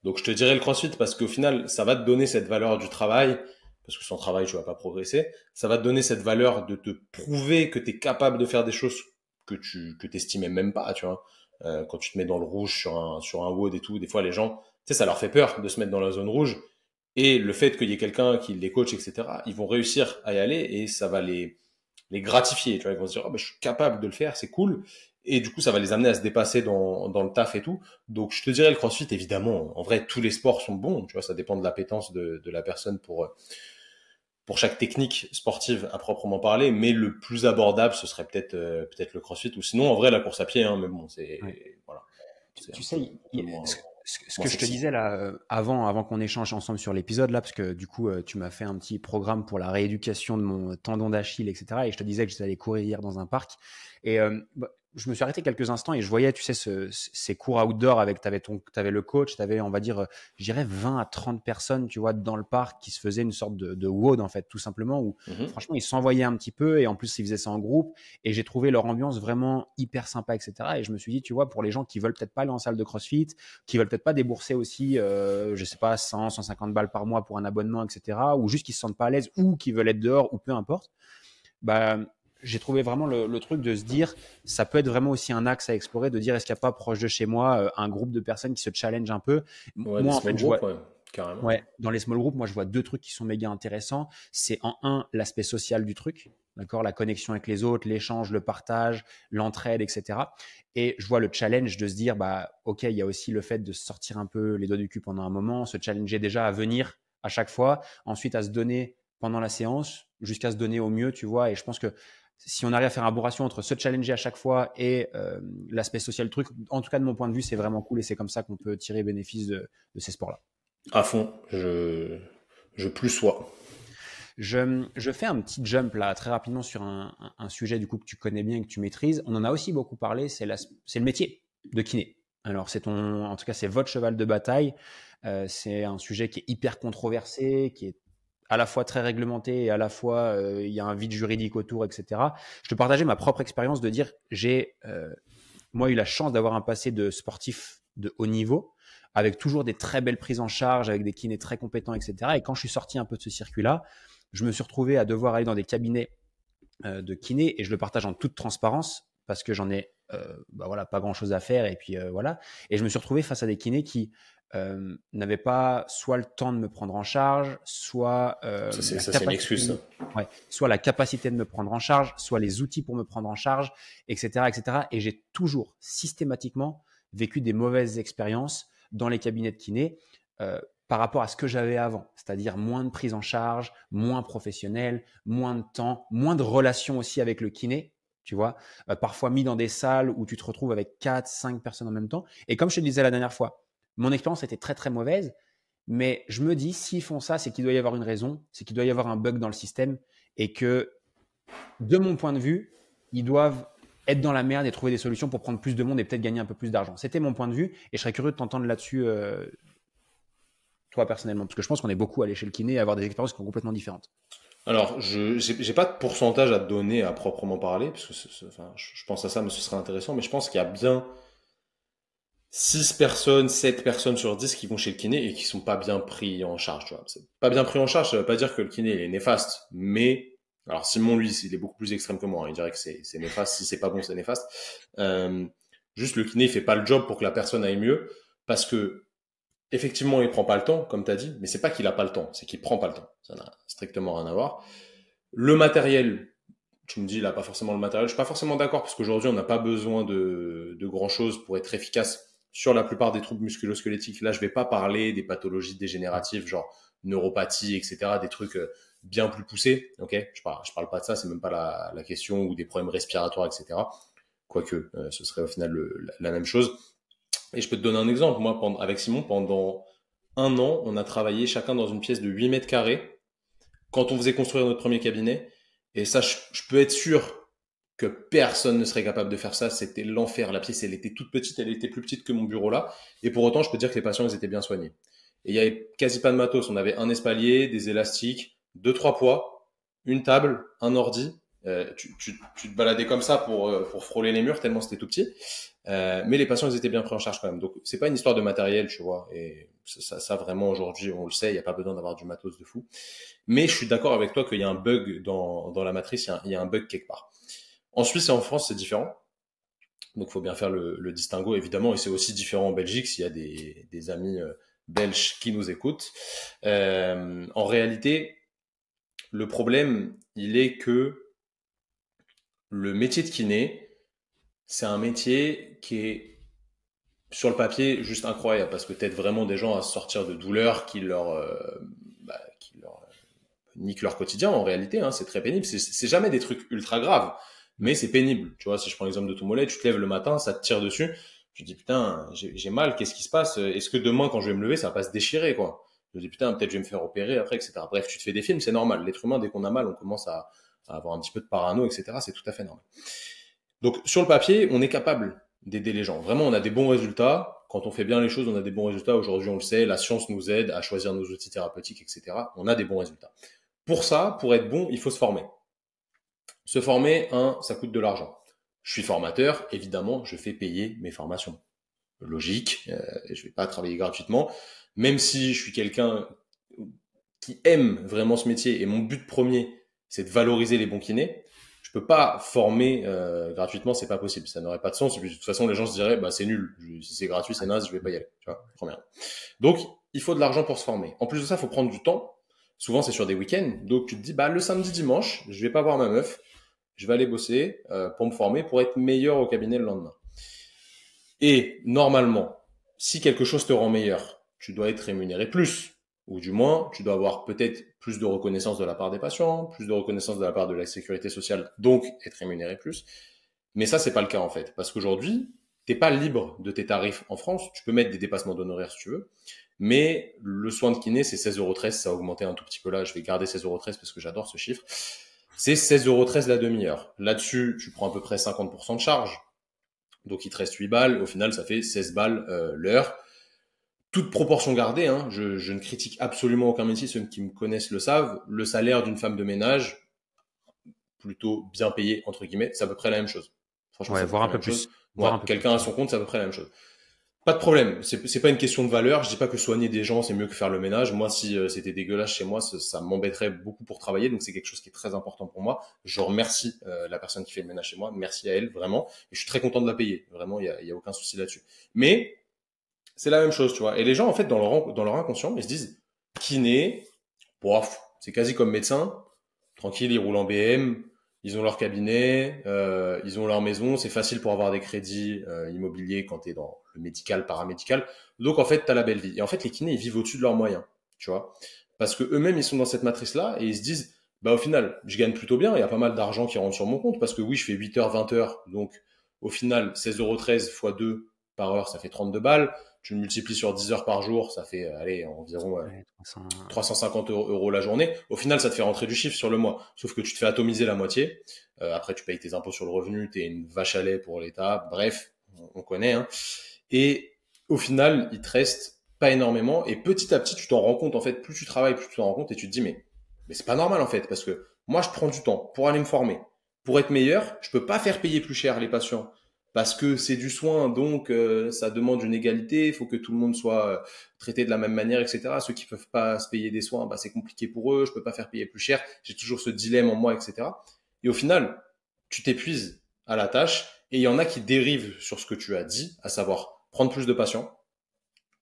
Donc, je te dirais le CrossFit parce qu'au final, ça va te donner cette valeur du travail, parce que sans travail, tu vas pas progresser. Ça va te donner cette valeur de te prouver que tu es capable de faire des choses que t'estimais même pas, tu vois. Quand tu te mets dans le rouge sur un WOD et tout, des fois, les gens, tu sais, ça leur fait peur de se mettre dans la zone rouge. Et le fait qu'il y ait quelqu'un qui les coach, etc., ils vont réussir à y aller et ça va les gratifier. Tu vois, ils vont se dire, oh, ben, je suis capable de le faire, c'est cool. Et du coup, ça va les amener à se dépasser dans le taf et tout. Donc, je te dirais le CrossFit, évidemment. En vrai, tous les sports sont bons. Tu vois, ça dépend de l'appétence de la personne pour chaque technique sportive à proprement parler. Mais le plus abordable, ce serait peut-être le CrossFit. Ou sinon, en vrai, la course à pied. Hein, mais bon, ouais. voilà, c'est Tu un sais, peu moins, ce moins que je te sexy. disais là avant qu'on échange ensemble sur l'épisode là, parce que du coup tu m'as fait un petit programme pour la rééducation de mon tendon d'Achille, etc. Et je te disais que j'étais allé courir hier dans un parc et je me suis arrêté quelques instants et je voyais, tu sais, ces cours outdoor avec, t'avais le coach, t'avais, on va dire, je dirais 20 à 30 personnes, tu vois, dans le parc qui se faisaient une sorte de WOD en fait, tout simplement, où Mhm. franchement ils s'envoyaient un petit peu et en plus ils faisaient ça en groupe. Et j'ai trouvé leur ambiance vraiment hyper sympa, etc. Et je me suis dit, tu vois, pour les gens qui veulent peut-être pas aller en salle de CrossFit, qui veulent peut-être pas débourser aussi, je sais pas, 100, 150 balles par mois pour un abonnement, etc. Ou juste qui se sentent pas à l'aise ou qui veulent être dehors ou peu importe, bah, j'ai trouvé vraiment le truc de se dire, ça peut être vraiment aussi un axe à explorer, de dire, est-ce qu'il n'y a pas proche de chez moi un groupe de personnes qui se challenge un peu. Ouais, des Moi, en small fait, je vois, groups, ouais, carrément. ouais, dans les small groups, moi, je vois deux trucs qui sont méga intéressants. C'est en un, l'aspect social du truc, d'accord, la connexion avec les autres, l'échange, le partage, l'entraide, etc. Et je vois le challenge de se dire, bah, ok, il y a aussi le fait de sortir un peu les doigts du cul pendant un moment, se challenger déjà à venir à chaque fois, ensuite à se donner pendant la séance, jusqu'à se donner au mieux, tu vois. Et je pense que si on arrive à faire un bon ratio entre se challenger à chaque fois et l'aspect social du truc, en tout cas de mon point de vue, c'est vraiment cool et c'est comme ça qu'on peut tirer bénéfice de ces sports-là. À fond, je plus sois. Je fais un petit jump là très rapidement sur un sujet du coup que tu connais bien et que tu maîtrises. On en a aussi beaucoup parlé, c'est le métier de kiné. Alors en tout cas c'est votre cheval de bataille. C'est un sujet qui est hyper controversé, qui est à la fois très réglementé et à la fois il y a un vide juridique autour, etc. Je te partageais ma propre expérience de dire j'ai moi eu la chance d'avoir un passé de sportif de haut niveau avec toujours des très belles prises en charge, avec des kinés très compétents, etc. Et quand je suis sorti un peu de ce circuit-là, je me suis retrouvé à devoir aller dans des cabinets de kiné et je le partage en toute transparence parce que j'en ai bah voilà, pas grand-chose à faire et puis voilà. Et je me suis retrouvé face à des kinés qui n'avaient pas soit le temps de me prendre en charge, soit la Ça, c'est une capacité, excuse, ça. ouais, soit la capacité de me prendre en charge, soit les outils pour me prendre en charge, etc., etc. Et j'ai toujours systématiquement vécu des mauvaises expériences dans les cabinets de kiné. Par rapport à ce que j'avais avant, c'est-à-dire moins de prise en charge, moins professionnel, moins de temps, moins de relations aussi avec le kiné, tu vois, parfois mis dans des salles où tu te retrouves avec 4, 5 personnes en même temps. Et comme je te le disais la dernière fois, mon expérience était très très mauvaise, mais je me dis, s'ils font ça, c'est qu'il doit y avoir une raison, c'est qu'il doit y avoir un bug dans le système et que, de mon point de vue, ils doivent être dans la merde et trouver des solutions pour prendre plus de monde et peut-être gagner un peu plus d'argent. C'était mon point de vue et je serais curieux de t'entendre là-dessus toi personnellement? Parce que je pense qu'on est beaucoup allé chez le kiné et avoir des expériences qui sont complètement différentes. Alors, j'ai pas de pourcentage à te donner à proprement parler, parce que enfin, je pense à ça, mais ce serait intéressant. Mais je pense qu'il y a bien 6 personnes, 7 personnes sur 10 qui vont chez le kiné et qui sont pas bien pris en charge. Tu vois. C'est pas bien pris en charge, ça veut pas dire que le kiné est néfaste, mais alors Simon, lui, il est beaucoup plus extrême que moi, hein. Il dirait que c'est néfaste. Si c'est pas bon, c'est néfaste. Euh, Juste le kiné, il fait pas le job pour que la personne aille mieux, parce que effectivement, il prend pas le temps, comme tu as dit, mais c'est pas qu'il a pas le temps, c'est qu'il prend pas le temps. Ça n'a strictement rien à voir. Le matériel, tu me dis, il a pas forcément le matériel. Je suis pas forcément d'accord parce qu'aujourd'hui, on n'a pas besoin de grand chose pour être efficace sur la plupart des troubles musculo-squelettiques. Là, je vais pas parler des pathologies dégénératives, genre neuropathie, etc., des trucs bien plus poussés. Ok, je parle pas de ça, c'est même pas la question, ou des problèmes respiratoires, etc. Quoique, ce serait au final la même chose. Et je peux te donner un exemple. Moi, avec Simon, pendant un an, on a travaillé chacun dans une pièce de 8 mètres carrés quand on faisait construire notre premier cabinet. Et ça, je peux être sûr que personne ne serait capable de faire ça. C'était l'enfer. La pièce, elle était toute petite, elle était plus petite que mon bureau là. Et pour autant, je peux dire que les patients, ils étaient bien soignés. Et il y avait quasi pas de matos. On avait un espalier, des élastiques, deux, trois poids, une table, un ordi. Tu te baladais comme ça pour frôler les murs tellement c'était tout petit. Mais les patients, ils étaient bien pris en charge quand même. Donc, c'est pas une histoire de matériel, tu vois. Et ça vraiment, aujourd'hui, on le sait, il n'y a pas besoin d'avoir du matos de fou. Mais je suis d'accord avec toi qu'il y a un bug dans la matrice, il y a un bug quelque part. En Suisse et en France, c'est différent. Donc, il faut bien faire le distinguo, évidemment. Et c'est aussi différent en Belgique s'il y a des amis belges qui nous écoutent. En réalité, le problème, il est que le métier de kiné, c'est un métier qui est sur le papier juste incroyable parce que t'aides vraiment des gens à sortir de douleurs qui leur niquent leur quotidien en réalité. Hein, c'est très pénible. C'est jamais des trucs ultra graves, mais c'est pénible. Tu vois, si je prends l'exemple de ton mollet, tu te lèves le matin, ça te tire dessus. Tu te dis putain, j'ai mal. Qu'est-ce qui se passe? Est-ce que demain, quand je vais me lever, ça va pas se déchirer quoi? Je me dis putain, peut-être je vais me faire opérer après, etc. Bref, tu te fais des films, c'est normal. L'être humain, dès qu'on a mal, on commence à avoir un petit peu de parano, etc. C'est tout à fait normal. Donc sur le papier, on est capable d'aider les gens. Vraiment, on a des bons résultats. Quand on fait bien les choses, on a des bons résultats. Aujourd'hui, on le sait, la science nous aide à choisir nos outils thérapeutiques, etc. On a des bons résultats. Pour ça, pour être bon, il faut se former. Se former, ça coûte de l'argent. Je suis formateur, évidemment, je fais payer mes formations. Logique, je vais pas travailler gratuitement. Même si je suis quelqu'un qui aime vraiment ce métier et mon but premier, c'est de valoriser les bons kinés, je peux pas former gratuitement, c'est pas possible, ça n'aurait pas de sens. Et puis, de toute façon, les gens se diraient, bah c'est nul, si c'est gratuit, c'est naze, je vais pas y aller. Tu vois, première. Donc, il faut de l'argent pour se former. En plus de ça, il faut prendre du temps. Souvent, c'est sur des week-ends. Donc, tu te dis, bah le samedi, dimanche, je vais pas voir ma meuf, je vais aller bosser pour me former, pour être meilleur au cabinet le lendemain. Et normalement, si quelque chose te rend meilleur, tu dois être rémunéré plus. Ou du moins, tu dois avoir peut-être plus de reconnaissance de la part des patients, plus de reconnaissance de la part de la sécurité sociale, donc être rémunéré plus. Mais ça, c'est pas le cas en fait. Parce qu'aujourd'hui, t'es pas libre de tes tarifs en France. Tu peux mettre des dépassements d'honoraires si tu veux. Mais le soin de kiné, c'est 16,13 €. Ça a augmenté un tout petit peu là. Je vais garder 16,13 € parce que j'adore ce chiffre. C'est 16,13 € la demi-heure. Là-dessus, tu prends à peu près 50% de charge. Donc il te reste 8 balles. Au final, ça fait 16 balles l'heure. Toute proportion gardée, hein, je ne critique absolument aucun métier, ceux qui me connaissent le savent. Le salaire d'une femme de ménage, plutôt bien payé, entre guillemets, c'est à peu près la même chose. Franchement, Ouais, c'est à peu voir près un la peu même chose. plus. Ouais, Voir un peu quelqu'un plus. à son compte, c'est à peu près la même chose. Pas de problème, c'est pas une question de valeur. Je dis pas que soigner des gens c'est mieux que faire le ménage. Moi, si c'était dégueulasse chez moi, ça m'embêterait beaucoup pour travailler. Donc c'est quelque chose qui est très important pour moi. Je remercie la personne qui fait le ménage chez moi. Merci à elle vraiment. Et je suis très content de la payer. Vraiment, il y a aucun souci là-dessus. Mais c'est la même chose, tu vois. Et les gens en fait dans leur inconscient, ils se disent kiné, bof, c'est quasi comme médecin. Tranquille, ils roulent en BM, ils ont leur cabinet, ils ont leur maison, c'est facile pour avoir des crédits immobiliers quand tu es dans le médical, paramédical. Donc en fait, tu as la belle vie. Et en fait, les kinés, ils vivent au-dessus de leurs moyens, tu vois. Parce que eux-mêmes, ils sont dans cette matrice-là et ils se disent, bah au final, je gagne plutôt bien, il y a pas mal d'argent qui rentre sur mon compte parce que oui, je fais 8 heures, 20 heures, donc au final, 16,13 € fois 2 par heure, ça fait 32 balles. Tu le multiplies sur 10 heures par jour, ça fait allez, environ Ouais, 300. 350 € la journée. Au final, ça te fait rentrer du chiffre sur le mois. Sauf que tu te fais atomiser la moitié. Après, tu payes tes impôts sur le revenu, t'es une vache à lait pour l'État. Bref, on connaît. Hein. Et au final, il te reste pas énormément. Et petit à petit, tu t'en rends compte. En fait, plus tu travailles, plus tu t'en rends compte. Et tu te dis, mais c'est pas normal en fait. Parce que moi, je prends du temps pour aller me former. Pour être meilleur, je peux pas faire payer plus cher les patients parce que c'est du soin, donc ça demande une égalité, il faut que tout le monde soit traité de la même manière, etc. Ceux qui peuvent pas se payer des soins, bah, c'est compliqué pour eux, je peux pas faire payer plus cher, j'ai toujours ce dilemme en moi, etc. Et au final, tu t'épuises à la tâche, et il y en a qui dérivent sur ce que tu as dit, à savoir prendre plus de patients,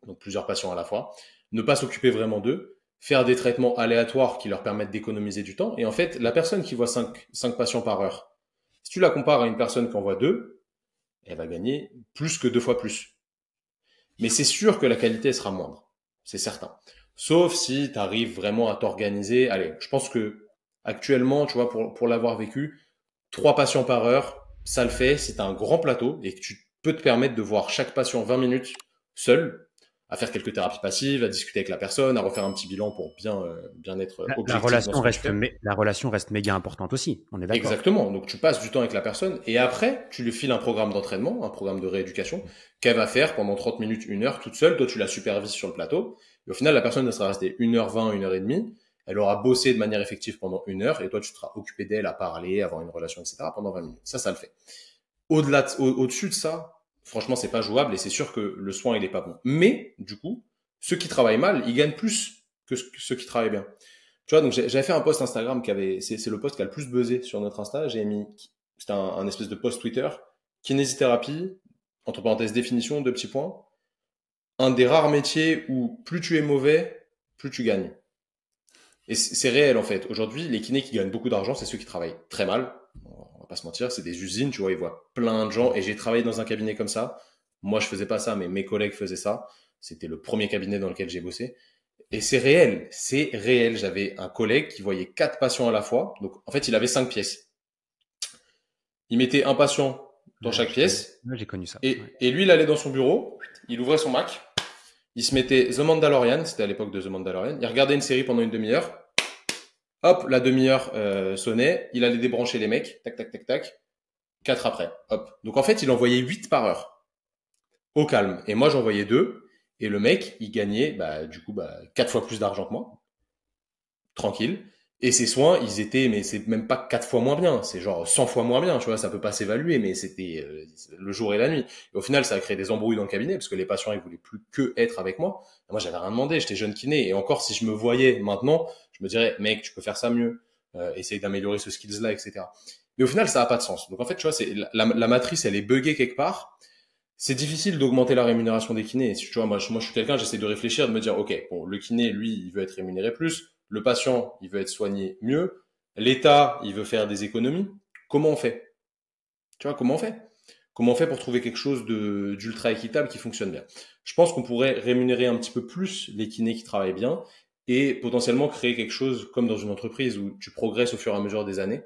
donc plusieurs patients à la fois, ne pas s'occuper vraiment d'eux, faire des traitements aléatoires qui leur permettent d'économiser du temps. Et en fait, la personne qui voit 5 patients par heure, si tu la compares à une personne qui en voit 2, elle va gagner plus que 2 fois plus. Mais c'est sûr que la qualité sera moindre, c'est certain. Sauf si tu arrives vraiment à t'organiser. Allez, je pense que actuellement, tu vois, pour l'avoir vécu, 3 patients par heure, ça le fait si tu as un grand plateau et que tu peux te permettre de voir chaque patient 20 minutes seul, à faire quelques thérapies passives, à discuter avec la personne, à refaire un petit bilan pour bien être La objectif dans relation ce que tu reste, fais. la relation reste méga importante aussi. On est d'accord. Exactement. Donc tu passes du temps avec la personne et après tu lui files un programme d'entraînement, un programme de rééducation qu'elle va faire pendant 30 minutes, 1 heure toute seule. Toi tu la supervises sur le plateau et au final la personne elle sera restée 1h20, 1h30. Elle aura bossé de manière effective pendant 1 heure et toi tu seras occupé d'elle à parler, avoir une relation, etc. pendant 20 minutes. Ça le fait. Au-dessus de ça, franchement c'est pas jouable et c'est sûr que le soin il est pas bon. Mais du coup, ceux qui travaillent mal, ils gagnent plus que ceux qui travaillent bien. Tu vois, donc j'avais fait un post Instagram c'est le post qui a le plus buzzé sur notre Insta. C'était un espèce de post Twitter, kinésithérapie, entre parenthèses définition, 2 petits points. Un des rares métiers où plus tu es mauvais, plus tu gagnes. Et c'est réel en fait. Aujourd'hui, les kinés qui gagnent beaucoup d'argent, c'est ceux qui travaillent très mal. On va pas se mentir, c'est des usines, tu vois, ils voient plein de gens. Et j'ai travaillé dans un cabinet comme ça. Moi, je faisais pas ça, mais mes collègues faisaient ça. C'était le premier cabinet dans lequel j'ai bossé. Et c'est réel, c'est réel. J'avais un collègue qui voyait 4 patients à la fois. Donc, en fait, il avait 5 pièces. Il mettait un patient dans chaque pièce. J'ai connu ça. Et, Ouais. et lui, il allait dans son bureau. Il ouvrait son Mac. Il se mettait The Mandalorian. C'était à l'époque de The Mandalorian. Il regardait une série pendant une demi-heure. Hop, la demi-heure sonnait. Il allait débrancher les mecs. Tac, tac, tac, tac. 4 après. Hop. Donc, en fait, il envoyait 8 par heure. Au calme. Et moi, j'en voyais 2. Et le mec, il gagnait, du coup, 4 fois plus d'argent que moi. Tranquille. Et ses soins, ils étaient, mais c'est même pas 4 fois moins bien, c'est genre 100 fois moins bien, tu vois, ça peut pas s'évaluer, mais c'était le jour et la nuit. Et au final, ça a créé des embrouilles dans le cabinet, parce que les patients, ils voulaient plus que être avec moi. Et moi, j'avais rien demandé, j'étais jeune kiné, et encore, si je me voyais maintenant, je me dirais, mec, tu peux faire ça mieux, essaye d'améliorer ce skills-là, etc. Mais au final, ça a pas de sens. Donc en fait, tu vois, la matrice, elle est buggée quelque part. C'est difficile d'augmenter la rémunération des kinés. Tu vois, moi, je suis quelqu'un, j'essaie de réfléchir, de me dire, ok, bon, le kiné, lui, il veut être rémunéré plus. Le patient, il veut être soigné mieux. L'État, il veut faire des économies. Comment on fait? Tu vois, comment on fait? Comment on fait pour trouver quelque chose d'ultra équitable qui fonctionne bien? Je pense qu'on pourrait rémunérer un petit peu plus les kinés qui travaillent bien et potentiellement créer quelque chose comme dans une entreprise où tu progresses au fur et à mesure des années.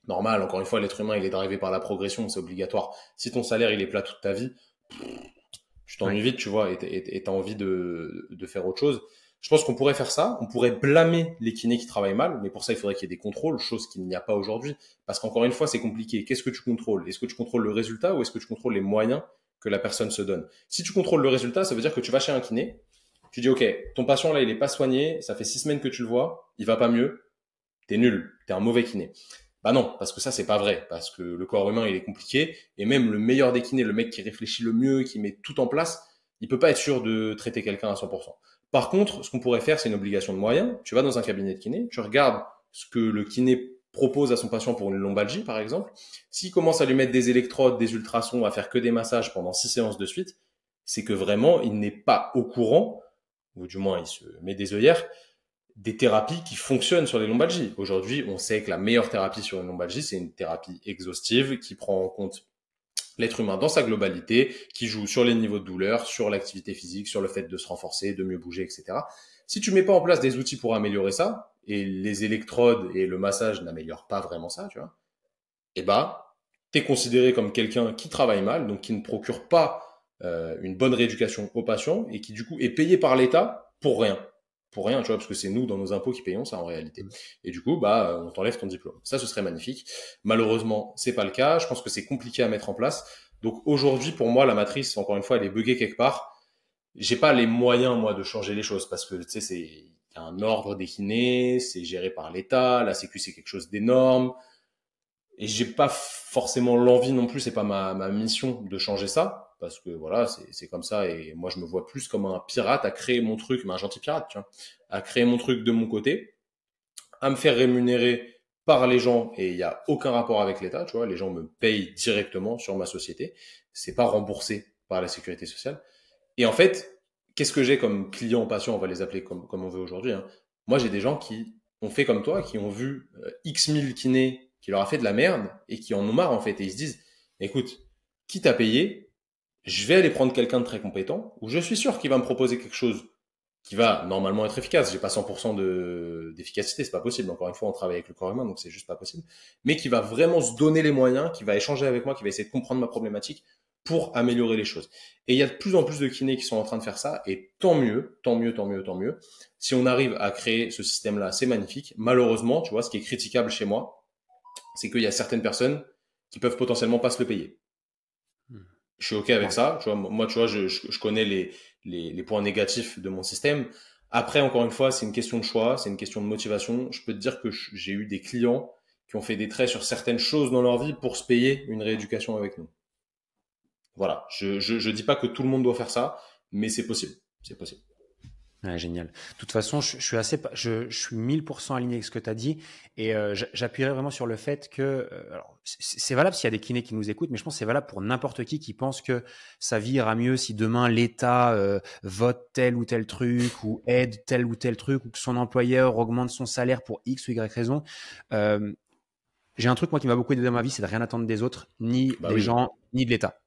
Normal, encore une fois, l'être humain, il est drivé par la progression, c'est obligatoire. Si ton salaire, il est plat toute ta vie, tu Ouais. t'ennuies vite, tu vois, et t'as envie de faire autre chose. Je pense qu'on pourrait faire ça. On pourrait blâmer les kinés qui travaillent mal, mais pour ça, il faudrait qu'il y ait des contrôles, chose qu'il n'y a pas aujourd'hui. Parce qu'encore une fois, c'est compliqué. Qu'est-ce que tu contrôles? Est-ce que tu contrôles le résultat ou est-ce que tu contrôles les moyens que la personne se donne? Si tu contrôles le résultat, ça veut dire que tu vas chez un kiné, tu dis, OK, ton patient là, il est pas soigné, ça fait 6 semaines que tu le vois, il va pas mieux, t'es nul, t'es un mauvais kiné. Bah non, parce que ça, c'est pas vrai, parce que le corps humain, il est compliqué, et même le meilleur des kinés, le mec qui réfléchit le mieux, qui met tout en place, il peut pas être sûr de traiter quelqu'un à 100%. Par contre, ce qu'on pourrait faire, c'est une obligation de moyens. Tu vas dans un cabinet de kiné, tu regardes ce que le kiné propose à son patient pour une lombalgie, par exemple. S'il commence à lui mettre des électrodes, des ultrasons, à faire que des massages pendant 6 séances de suite, c'est que vraiment, il n'est pas au courant, ou du moins, il se met des œillères, des thérapies qui fonctionnent sur les lombalgies. Aujourd'hui, on sait que la meilleure thérapie sur une lombalgie, c'est une thérapie exhaustive qui prend en compte l'être humain dans sa globalité, qui joue sur les niveaux de douleur, sur l'activité physique, sur le fait de se renforcer, de mieux bouger, etc. Si tu mets pas en place des outils pour améliorer ça, et les électrodes et le massage n'améliorent pas vraiment ça, tu vois, eh bah, t'es considéré comme quelqu'un qui travaille mal, donc qui ne procure pas une bonne rééducation aux patients et qui du coup est payé par l'État pour rien. Pour rien, tu vois, parce que c'est nous, dans nos impôts, qui payons ça en réalité. Et du coup, on t'enlève ton diplôme. Ça, ce serait magnifique. Malheureusement, c'est pas le cas. Je pense que c'est compliqué à mettre en place. Donc aujourd'hui, pour moi, la matrice, encore une fois, elle est buggée quelque part. J'ai pas les moyens, moi, de changer les choses parce que, tu sais, il y a un ordre des kinés, c'est géré par l'État, la Sécu, c'est quelque chose d'énorme. Et j'ai pas forcément l'envie non plus, c'est pas ma mission de changer ça, parce que voilà, c'est comme ça, et moi je me vois plus comme un pirate à créer mon truc, mais un gentil pirate, tu vois, à créer mon truc de mon côté, à me faire rémunérer par les gens, et il y a aucun rapport avec l'État, tu vois, les gens me payent directement sur ma société, c'est pas remboursé par la sécurité sociale. Et en fait, qu'est-ce que j'ai comme clients patients, on va les appeler comme on veut aujourd'hui, hein. Moi, j'ai des gens qui ont fait comme toi, qui ont vu X mille kinés, qui leur a fait de la merde et qui en ont marre en fait. Et ils se disent, écoute, quitte à payer, je vais aller prendre quelqu'un de très compétent, où je suis sûr qu'il va me proposer quelque chose qui va normalement être efficace. J'ai pas 100% d'efficacité, c'est pas possible. Encore une fois, on travaille avec le corps humain, donc c'est juste pas possible. Mais qui va vraiment se donner les moyens, qui va échanger avec moi, qui va essayer de comprendre ma problématique pour améliorer les choses. Et il y a de plus en plus de kinés qui sont en train de faire ça, et tant mieux, tant mieux, tant mieux, tant mieux. Si on arrive à créer ce système-là, c'est magnifique. Malheureusement, tu vois, ce qui est critiquable chez moi, c'est qu'il y a certaines personnes qui peuvent potentiellement pas se le payer. Je suis OK avec ça. Tu vois, moi, tu vois, je connais les points négatifs de mon système. Après, encore une fois, c'est une question de choix, c'est une question de motivation. Je peux te dire que j'ai eu des clients qui ont fait des traits sur certaines choses dans leur vie pour se payer une rééducation avec nous. Voilà. Je dis pas que tout le monde doit faire ça, mais c'est possible. C'est possible. Ouais, génial. De toute façon, je suis 1000% aligné avec ce que tu as dit et j'appuierai vraiment sur le fait que alors, c'est valable s'il y a des kinés qui nous écoutent, mais je pense que c'est valable pour n'importe qui pense que sa vie ira mieux si demain l'État vote tel ou tel truc ou aide tel ou tel truc ou que son employeur augmente son salaire pour X ou Y raison. Euh, j'ai un truc moi qui m'a beaucoup aidé dans ma vie, c'est de rien attendre des autres, ni Bah des oui. gens, ni de l'État.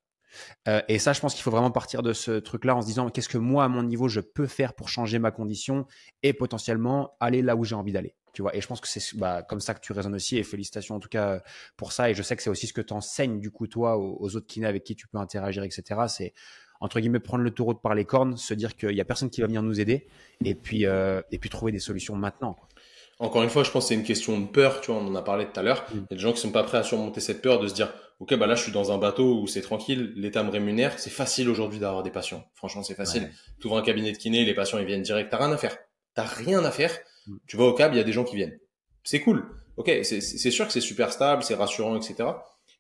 Et ça, je pense qu'il faut vraiment partir de ce truc-là en se disant qu'est-ce que moi, à mon niveau, je peux faire pour changer ma condition et potentiellement aller là où j'ai envie d'aller. Tu vois, et je pense que c'est comme ça que tu raisonnes aussi. Et félicitations en tout cas pour ça. Et je sais que c'est aussi ce que tu enseignes du coup, toi, aux autres kinés avec qui tu peux interagir, etc. C'est entre guillemets prendre le taureau par les cornes, se dire qu'il n'y a personne qui va venir nous aider et puis trouver des solutions maintenant, quoi. Encore une fois, je pense que c'est une question de peur, tu vois, on en a parlé tout à l'heure. Mm. Il y a des gens qui sont pas prêts à surmonter cette peur de se dire, OK, bah là, je suis dans un bateau où c'est tranquille, l'État me rémunère, c'est facile aujourd'hui d'avoir des patients. Franchement, c'est facile. Ouais. Tu ouvres un cabinet de kiné, les patients, ils viennent direct. T'as rien à faire. T'as rien à faire. Mm. Tu vas au cab, il y a des gens qui viennent. C'est cool. OK, c'est sûr que c'est super stable, c'est rassurant, etc.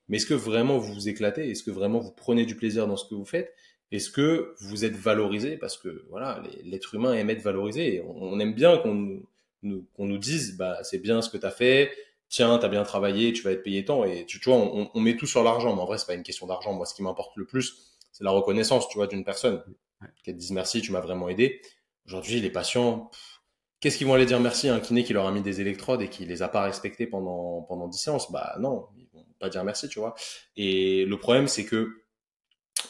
Mais est-ce que vraiment vous vous éclatez? Est-ce que vraiment vous prenez du plaisir dans ce que vous faites? Est-ce que vous êtes valorisé? Parce que, voilà, l'être humain aime être valorisé. On aime bien qu'on nous dise bah c'est bien ce que tu as fait, tiens, tu as bien travaillé, tu vas être payé tant. Et tu vois, on met tout sur l'argent, mais en vrai, c'est pas une question d'argent. Moi, ce qui m'importe le plus, c'est la reconnaissance, tu vois, d'une personne. Ouais. Qu'elle te dise merci, tu m'as vraiment aidé. Aujourd'hui, les patients, qu'est-ce qu'ils vont aller dire merci à un kiné qui leur a mis des électrodes et qui les a pas respectés pendant 10 séances? Bah non, ils vont pas dire merci, tu vois. Et le problème, c'est que,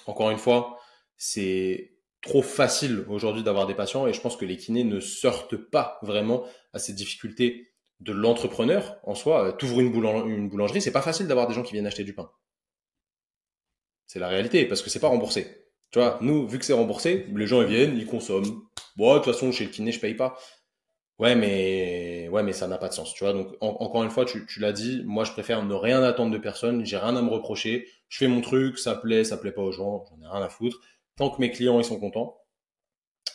encore une fois, c'est trop facile aujourd'hui d'avoir des patients et je pense que les kinés ne sortent pas vraiment à ces difficultés de l'entrepreneur en soi. T'ouvres une boulangerie, c'est pas facile d'avoir des gens qui viennent acheter du pain. C'est la réalité parce que c'est pas remboursé. Tu vois, nous, vu que c'est remboursé, les gens ils viennent, ils consomment. Bon, de toute façon, chez le kiné, je paye pas. Ouais, mais ça n'a pas de sens, tu vois. Donc, encore une fois, tu l'as dit, moi, je préfère ne rien attendre de personne, j'ai rien à me reprocher. Je fais mon truc, ça plaît pas aux gens, j'en ai rien à foutre. Tant que mes clients, ils sont contents,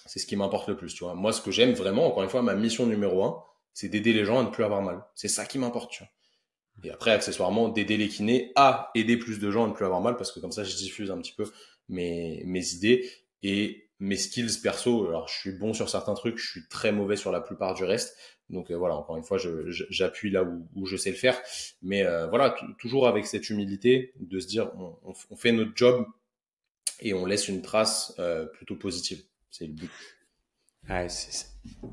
c'est ce qui m'importe le plus, tu vois. Moi, ce que j'aime vraiment, encore une fois, ma mission numéro un, c'est d'aider les gens à ne plus avoir mal. C'est ça qui m'importe, tu vois. Et après, accessoirement, d'aider les kinés à aider plus de gens à ne plus avoir mal, parce que comme ça, je diffuse un petit peu mes idées et mes skills perso. Alors, je suis bon sur certains trucs, je suis très mauvais sur la plupart du reste. Donc voilà, encore une fois, j'appuie là où je sais le faire. Mais voilà, toujours avec cette humilité de se dire, on fait notre job et on laisse une trace plutôt positive. C'est le but. Ouais,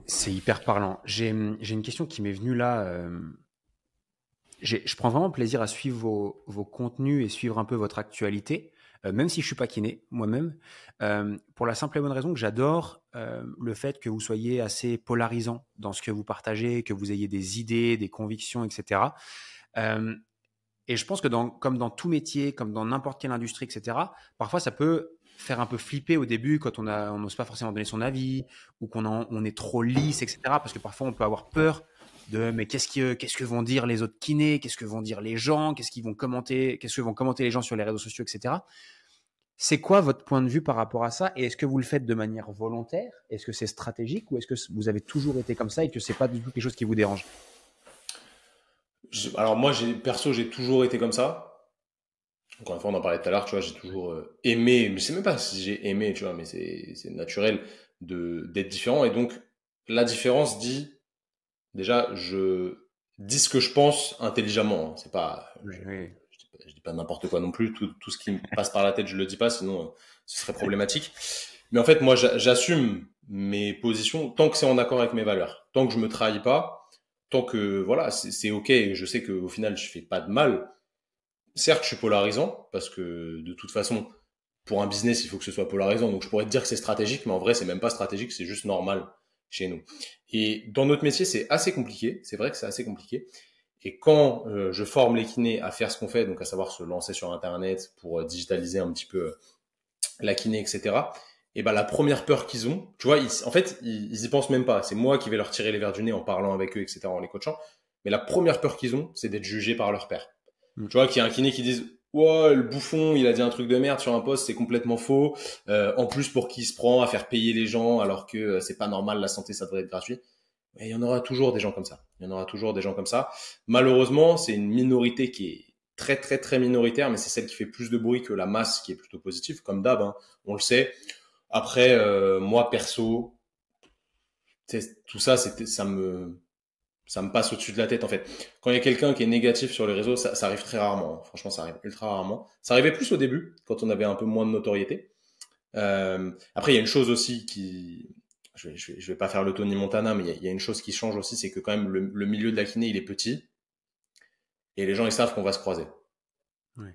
c'est hyper parlant. J'ai une question qui m'est venue là. Je prends vraiment plaisir à suivre vos contenus et suivre un peu votre actualité, même si je suis pas kiné moi-même, pour la simple et bonne raison que j'adore le fait que vous soyez assez polarisant dans ce que vous partagez, que vous ayez des idées, des convictions, etc. Euh, et je pense que comme dans tout métier, comme dans n'importe quelle industrie, etc., parfois ça peut faire un peu flipper au début quand on n'ose pas forcément donner son avis ou on est trop lisse, etc. Parce que parfois on peut avoir peur de mais qu'est-ce que vont dire les autres kinés, qu'est-ce que vont dire les gens, qu'est-ce que vont commenter les gens sur les réseaux sociaux, etc. C'est quoi votre point de vue par rapport à ça et est-ce que vous le faites de manière volontaire? Est-ce que c'est stratégique ou est-ce que vous avez toujours été comme ça et que c'est pas du tout quelque chose qui vous dérange? Alors moi, perso, j'ai toujours été comme ça. Encore une fois, on en parlait tout à l'heure, tu vois, j'ai toujours aimé, mais je sais même pas si j'ai aimé, tu vois, mais c'est naturel d'être différent. Et donc, la différence dit, déjà, je dis ce que je pense intelligemment, hein. C'est pas, Oui, oui. je dis pas n'importe quoi non plus. Tout ce qui me passe par la tête, je le dis pas, sinon ce serait problématique. Mais en fait, moi, j'assume mes positions tant que c'est en accord avec mes valeurs. Tant que je me trahis pas, tant que, voilà, c'est OK. Et je sais qu'au final, je fais pas de mal. Certes, je suis polarisant parce que de toute façon, pour un business, il faut que ce soit polarisant. Donc, je pourrais te dire que c'est stratégique, mais en vrai, c'est même pas stratégique, c'est juste normal chez nous. Et dans notre métier, c'est assez compliqué. C'est vrai que c'est assez compliqué. Et quand je forme les kinés à faire ce qu'on fait, donc à savoir se lancer sur Internet pour digitaliser un petit peu la kiné, etc. Et ben la première peur qu'ils ont, tu vois, en fait, ils y pensent même pas. C'est moi qui vais leur tirer les verres du nez en parlant avec eux, etc., en les coachant. Mais la première peur qu'ils ont, c'est d'être jugés par leur père. Mm. Tu vois, qu'il y a un kiné qui dise ouais, le bouffon, il a dit un truc de merde sur un poste, c'est complètement faux. En plus, pour qui il se prend à faire payer les gens alors que c'est pas normal, la santé, ça devrait être gratuit. Et il y en aura toujours des gens comme ça. Il y en aura toujours des gens comme ça. Malheureusement, c'est une minorité qui est très très très minoritaire, mais c'est celle qui fait plus de bruit que la masse qui est plutôt positive, comme d'hab, hein, on le sait. Après, moi perso, tout ça, ça me passe au-dessus de la tête en fait. Quand il y a quelqu'un qui est négatif sur les réseaux, ça arrive très rarement. Franchement, ça arrive ultra rarement. Ça arrivait plus au début, quand on avait un peu moins de notoriété. Après, il y a une chose aussi qui, je vais pas faire le Tony Montana, mais il y a une chose qui change aussi, c'est que quand même le milieu de la kiné, il est petit et les gens ils savent qu'on va se croiser. Ouais.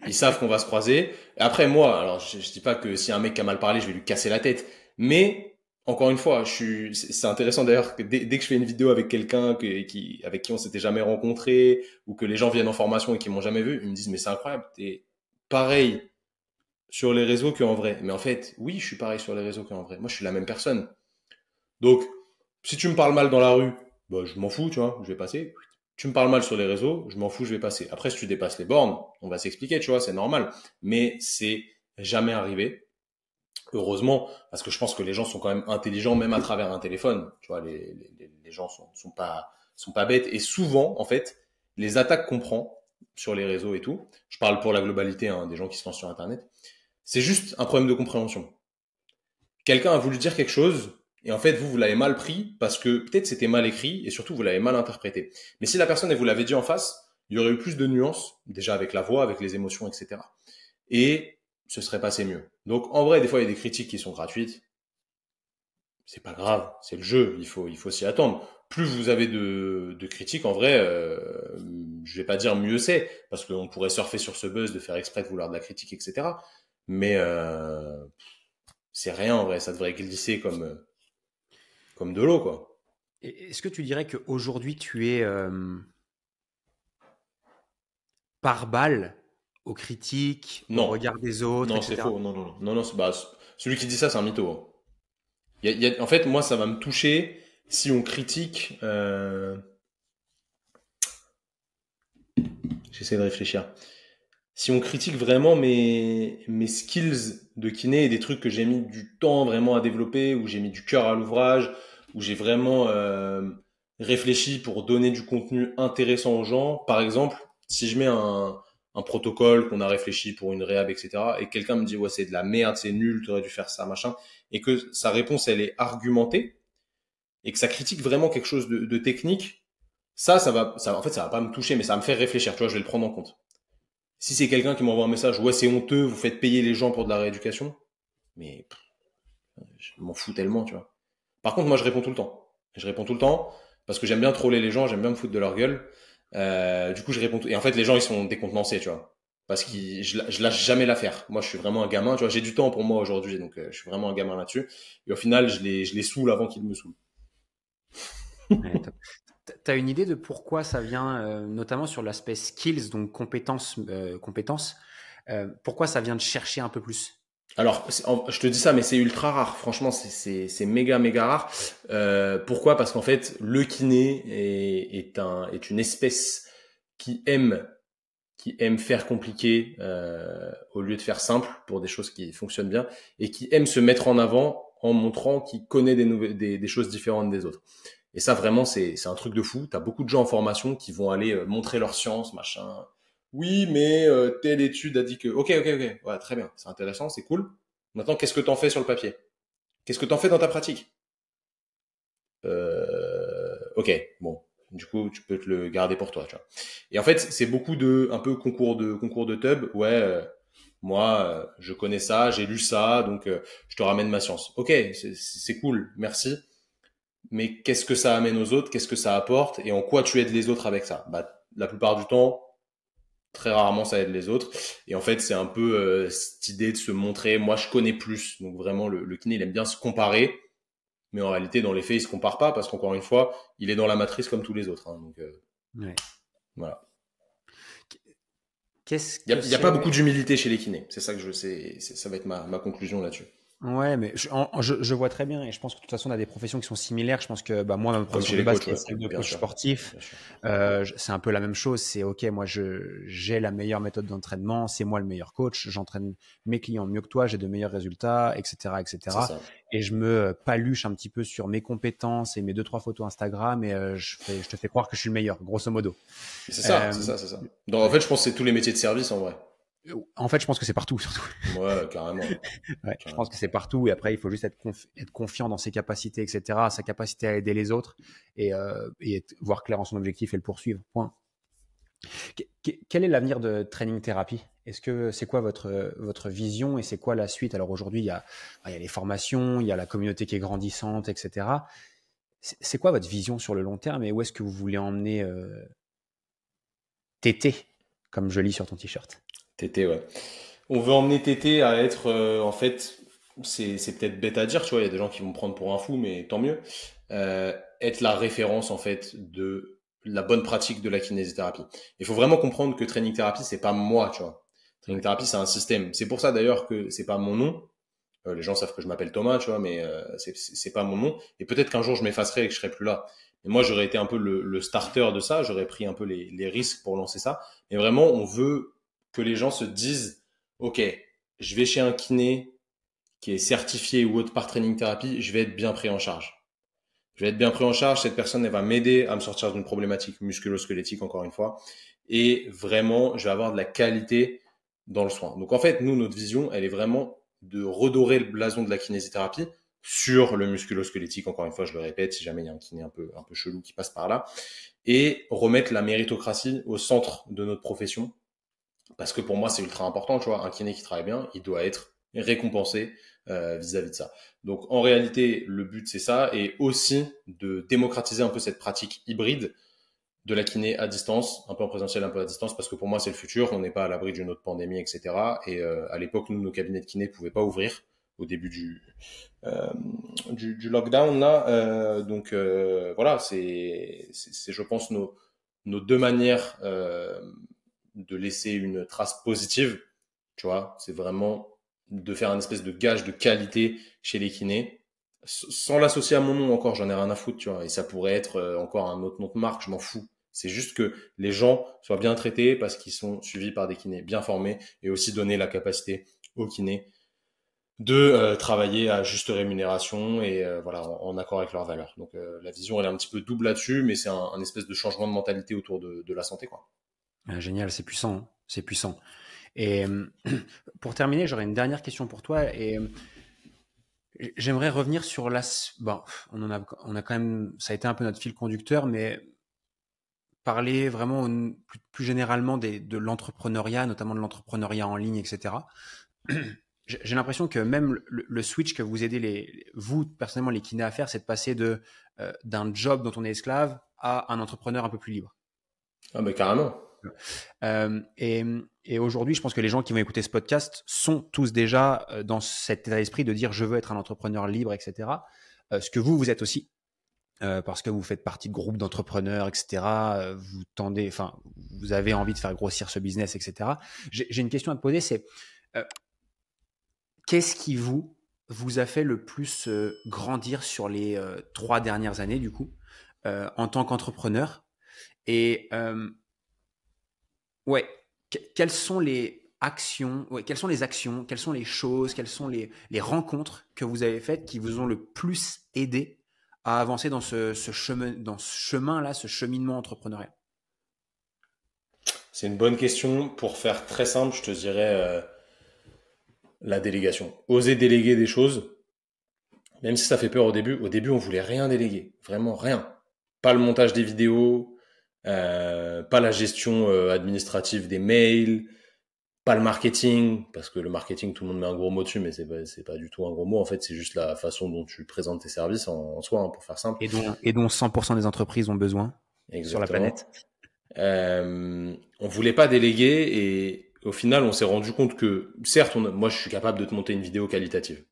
Ils savent qu'on va se croiser. Et après, moi, alors je dis pas que si un mec qui a mal parlé, je vais lui casser la tête. Mais encore une fois, c'est intéressant d'ailleurs que dès que je fais une vidéo avec quelqu'un avec qui on s'était jamais rencontré ou que les gens viennent en formation et qui m'ont jamais vu, ils me disent mais c'est incroyable, t'es pareil sur les réseaux qu'en vrai. Mais en fait, oui, je suis pareil sur les réseaux qu'en vrai. Moi, je suis la même personne. Donc, si tu me parles mal dans la rue, bah, je m'en fous, tu vois, je vais passer. Tu me parles mal sur les réseaux, je m'en fous, je vais passer. Après, si tu dépasses les bornes, on va s'expliquer, tu vois, c'est normal. Mais c'est jamais arrivé. Heureusement, parce que je pense que les gens sont quand même intelligents, même à travers un téléphone. Tu vois, les gens sont pas bêtes. Et souvent, en fait, les attaques qu'on prend sur les réseaux et tout, je parle pour la globalité, hein, des gens qui se lancent sur Internet, c'est juste un problème de compréhension. Quelqu'un a voulu dire quelque chose, et en fait, vous l'avez mal pris parce que peut-être c'était mal écrit et surtout vous l'avez mal interprété. Mais si la personne elle vous l'avait dit en face, il y aurait eu plus de nuances, déjà avec la voix, avec les émotions, etc. Et ce serait passé mieux. Donc en vrai, des fois, il y a des critiques qui sont gratuites. C'est pas grave, c'est le jeu, il faut s'y attendre. Plus vous avez de critiques, en vrai, je vais pas dire mieux c'est, parce qu'on pourrait surfer sur ce buzz de faire exprès de vouloir de la critique, etc. Mais c'est rien en vrai, ça devrait glisser comme de l'eau, quoi. Est-ce que tu dirais qu'aujourd'hui, tu es par balle aux critiques, au Non, regard des autres, non, c'est etc. faux. Non, non, non, non, non, celui qui dit ça, c'est un mytho, hein. En fait, moi, ça va me toucher si on critique. J'essaie de réfléchir. Si on critique vraiment mes skills de kiné et des trucs que j'ai mis du temps vraiment à développer, où j'ai mis du cœur à l'ouvrage, où j'ai vraiment réfléchi pour donner du contenu intéressant aux gens. Par exemple, si je mets un protocole qu'on a réfléchi pour une réhab, etc., et quelqu'un me dit ouais c'est de la merde, c'est nul, tu aurais dû faire ça, machin, et que sa réponse elle est argumentée et que ça critique vraiment quelque chose de technique, en fait ça va pas me toucher, mais ça va me faire réfléchir. Tu vois, je vais le prendre en compte. Si c'est quelqu'un qui m'envoie un message, ouais, c'est honteux, vous faites payer les gens pour de la rééducation, mais je m'en fous tellement, tu vois. Par contre, moi, je réponds tout le temps. Je réponds tout le temps parce que j'aime bien troller les gens, j'aime bien me foutre de leur gueule. Du coup, je réponds Et en fait, les gens, ils sont décontenancés, tu vois. Parce que je lâche jamais l'affaire. Moi, je suis vraiment un gamin, tu vois. J'ai du temps pour moi aujourd'hui, donc je suis vraiment un gamin là-dessus. Et au final, je les saoule avant qu'ils me saoulent. Ouais, top. T'as une idée de pourquoi ça vient, notamment sur l'aspect skills, donc compétences, pourquoi ça vient de chercher un peu plus? Alors, je te dis ça, mais c'est ultra rare. Franchement, c'est méga, méga rare. Pourquoi? Parce qu'en fait, le kiné est une espèce qui aime, qui aime faire compliqué au lieu de faire simple pour des choses qui fonctionnent bien et qui aime se mettre en avant en montrant qu'il connaît des choses différentes des autres. Et ça, vraiment, c'est un truc de fou. T'as beaucoup de gens en formation qui vont aller montrer leur science, machin. Oui, mais telle étude a dit que. Ok, ok, ok. Ouais, très bien. C'est intéressant, c'est cool. Maintenant, qu'est-ce que t'en fais sur le papier? Qu'est-ce que t'en fais dans ta pratique? Ok, bon. Du coup, tu peux te le garder pour toi, tu vois. Et en fait, c'est beaucoup de un peu concours de tub. Ouais. moi, je connais ça, j'ai lu ça, donc je te ramène ma science. Ok, c'est cool, merci. Mais qu'est-ce que ça amène aux autres? Qu'est-ce que ça apporte? Et en quoi tu aides les autres avec ça? Bah, la plupart du temps, très rarement ça aide les autres. Et en fait, c'est un peu cette idée de se montrer, moi je connais plus. Donc vraiment, le kiné, il aime bien se comparer. Mais en réalité, dans les faits, il se compare pas parce qu'encore une fois, il est dans la matrice comme tous les autres. Hein. Donc Ouais. voilà. Qu'est-ce Il que y a pas c'est? beaucoup d'humilité chez les kinés. C'est ça que je sais. Ça va être ma conclusion là-dessus. Ouais, mais je vois très bien et je pense que de toute façon, on a des professions qui sont similaires. Je pense que bah, moi, ma Comme profession chez de les base, coachs, qui est ouais. celle de Bien coach sûr. sportif, Bien sûr. c'est un peu la même chose. C'est OK, moi, j'ai la meilleure méthode d'entraînement, c'est moi le meilleur coach, j'entraîne mes clients mieux que toi, j'ai de meilleurs résultats, etc., C'est etc. ça. Et je me paluche un petit peu sur mes compétences et mes deux, trois photos Instagram et je te fais croire que je suis le meilleur, grosso modo. C'est ça, Euh, c'est ça, c'est ça. Donc, en ouais. fait, je pense que c'est tous les métiers de service en vrai. En fait, je pense que c'est partout, surtout. Ouais, carrément. Ouais, je pense Carrément. que c'est partout et après il faut juste être confiant dans ses capacités, etc., sa capacité à aider les autres et voir clair en son objectif et le poursuivre. Point. Quel est l'avenir de Training Therapy? Est-ce que c'est quoi votre vision et c'est quoi la suite? Alors aujourd'hui il y a les formations, il y a la communauté qui est grandissante, etc. C'est quoi votre vision sur le long terme et où est-ce que vous voulez emmener TT, comme je lis sur ton t-shirt? TT, ouais. On veut emmener TT à être, en fait, c'est peut-être bête à dire, tu vois, il y a des gens qui vont me prendre pour un fou, mais tant mieux. Être la référence, en fait, de la bonne pratique de la kinésithérapie. Il faut vraiment comprendre que training thérapie, c'est pas moi, tu vois. Training Ouais. thérapie, c'est un système. C'est pour ça d'ailleurs que c'est pas mon nom. Les gens savent que je m'appelle Thomas, tu vois, mais c'est pas mon nom. Et peut-être qu'un jour je m'effacerai et que je serai plus là. Mais moi, j'aurais été un peu le starter de ça. J'aurais pris un peu les risques pour lancer ça. Mais vraiment, on veut que les gens se disent, ok, je vais chez un kiné qui est certifié ou autre par Training Therapy, je vais être bien pris en charge. Je vais être bien pris en charge. Cette personne, elle va m'aider à me sortir d'une problématique musculo-squelettique, encore une fois. Et vraiment, je vais avoir de la qualité dans le soin. Donc en fait, nous, notre vision, elle est vraiment de redorer le blason de la kinésithérapie sur le musculo-squelettique, encore une fois, je le répète, si jamais il y a un kiné un peu chelou qui passe par là, et remettre la méritocratie au centre de notre profession. Parce que pour moi, c'est ultra important, tu vois, un kiné qui travaille bien, il doit être récompensé vis-à-vis de ça. Donc en réalité, le but, c'est ça, et aussi de démocratiser un peu cette pratique hybride de la kiné à distance, un peu en présentiel, un peu à distance, parce que pour moi, c'est le futur. On n'est pas à l'abri d'une autre pandémie, etc. Et à l'époque, nous, nos cabinets de kiné ne pouvaient pas ouvrir au début euh, du lockdown là. Donc voilà, c'est, je pense, nos deux manières de laisser une trace positive. Tu vois, c'est vraiment de faire un espèce de gage de qualité chez les kinés sans l'associer à mon nom encore, j'en ai rien à foutre, tu vois. Et ça pourrait être encore un autre nom de marque, je m'en fous. C'est juste que les gens soient bien traités parce qu'ils sont suivis par des kinés bien formés et aussi donner la capacité aux kinés de travailler à juste rémunération et voilà en accord avec leurs valeurs. Donc la vision elle est un petit peu double là-dessus, mais c'est un espèce de changement de mentalité autour de la santé quoi. Ah, génial, c'est puissant, hein, c'est puissant. Et pour terminer, j'aurais une dernière question pour toi et j'aimerais revenir sur la. Bon, on a quand même, ça a été un peu notre fil conducteur, mais parler vraiment plus généralement de l'entrepreneuriat, notamment de l'entrepreneuriat en ligne, etc. J'ai l'impression que même le switch que vous aidez vous personnellement les kinés à faire, c'est de passer d'un job dont on est esclave à un entrepreneur un peu plus libre. Ah mais carrément. Euh, et, et aujourd'hui, je pense que les gens qui vont écouter ce podcast sont tous déjà dans cet état d'esprit de dire je veux être un entrepreneur libre, etc. Ce que vous êtes aussi, parce que vous faites partie de groupes d'entrepreneurs, etc. Vous tendez, enfin, vous avez envie de faire grossir ce business, etc. J'ai une question à te poser, c'est euh, qu'est-ce qui vous a fait le plus grandir sur les 3 dernières années, du coup, en tant qu'entrepreneur? Et ouais, quelles sont les actions, ouais, quelles sont les actions, quelles sont les choses, quelles sont les rencontres que vous avez faites qui vous ont le plus aidé à avancer dans dans ce chemin-là, ce cheminement entrepreneurial? C'est une bonne question. Pour faire très simple, je te dirais la délégation. Oser déléguer des choses, même si ça fait peur au début. Au début, on voulait rien déléguer, vraiment rien. Pas le montage des vidéos, pas la gestion administrative des mails, pas le marketing, parce que le marketing, tout le monde met un gros mot dessus, mais c'est pas du tout un gros mot. En fait, c'est juste la façon dont tu présentes tes services en soi, hein, pour faire simple. Et dont 100% des entreprises ont besoin sur la Exactement. planète. On voulait pas déléguer et au final, on s'est rendu compte que, certes, moi, je suis capable de te monter une vidéo qualitative.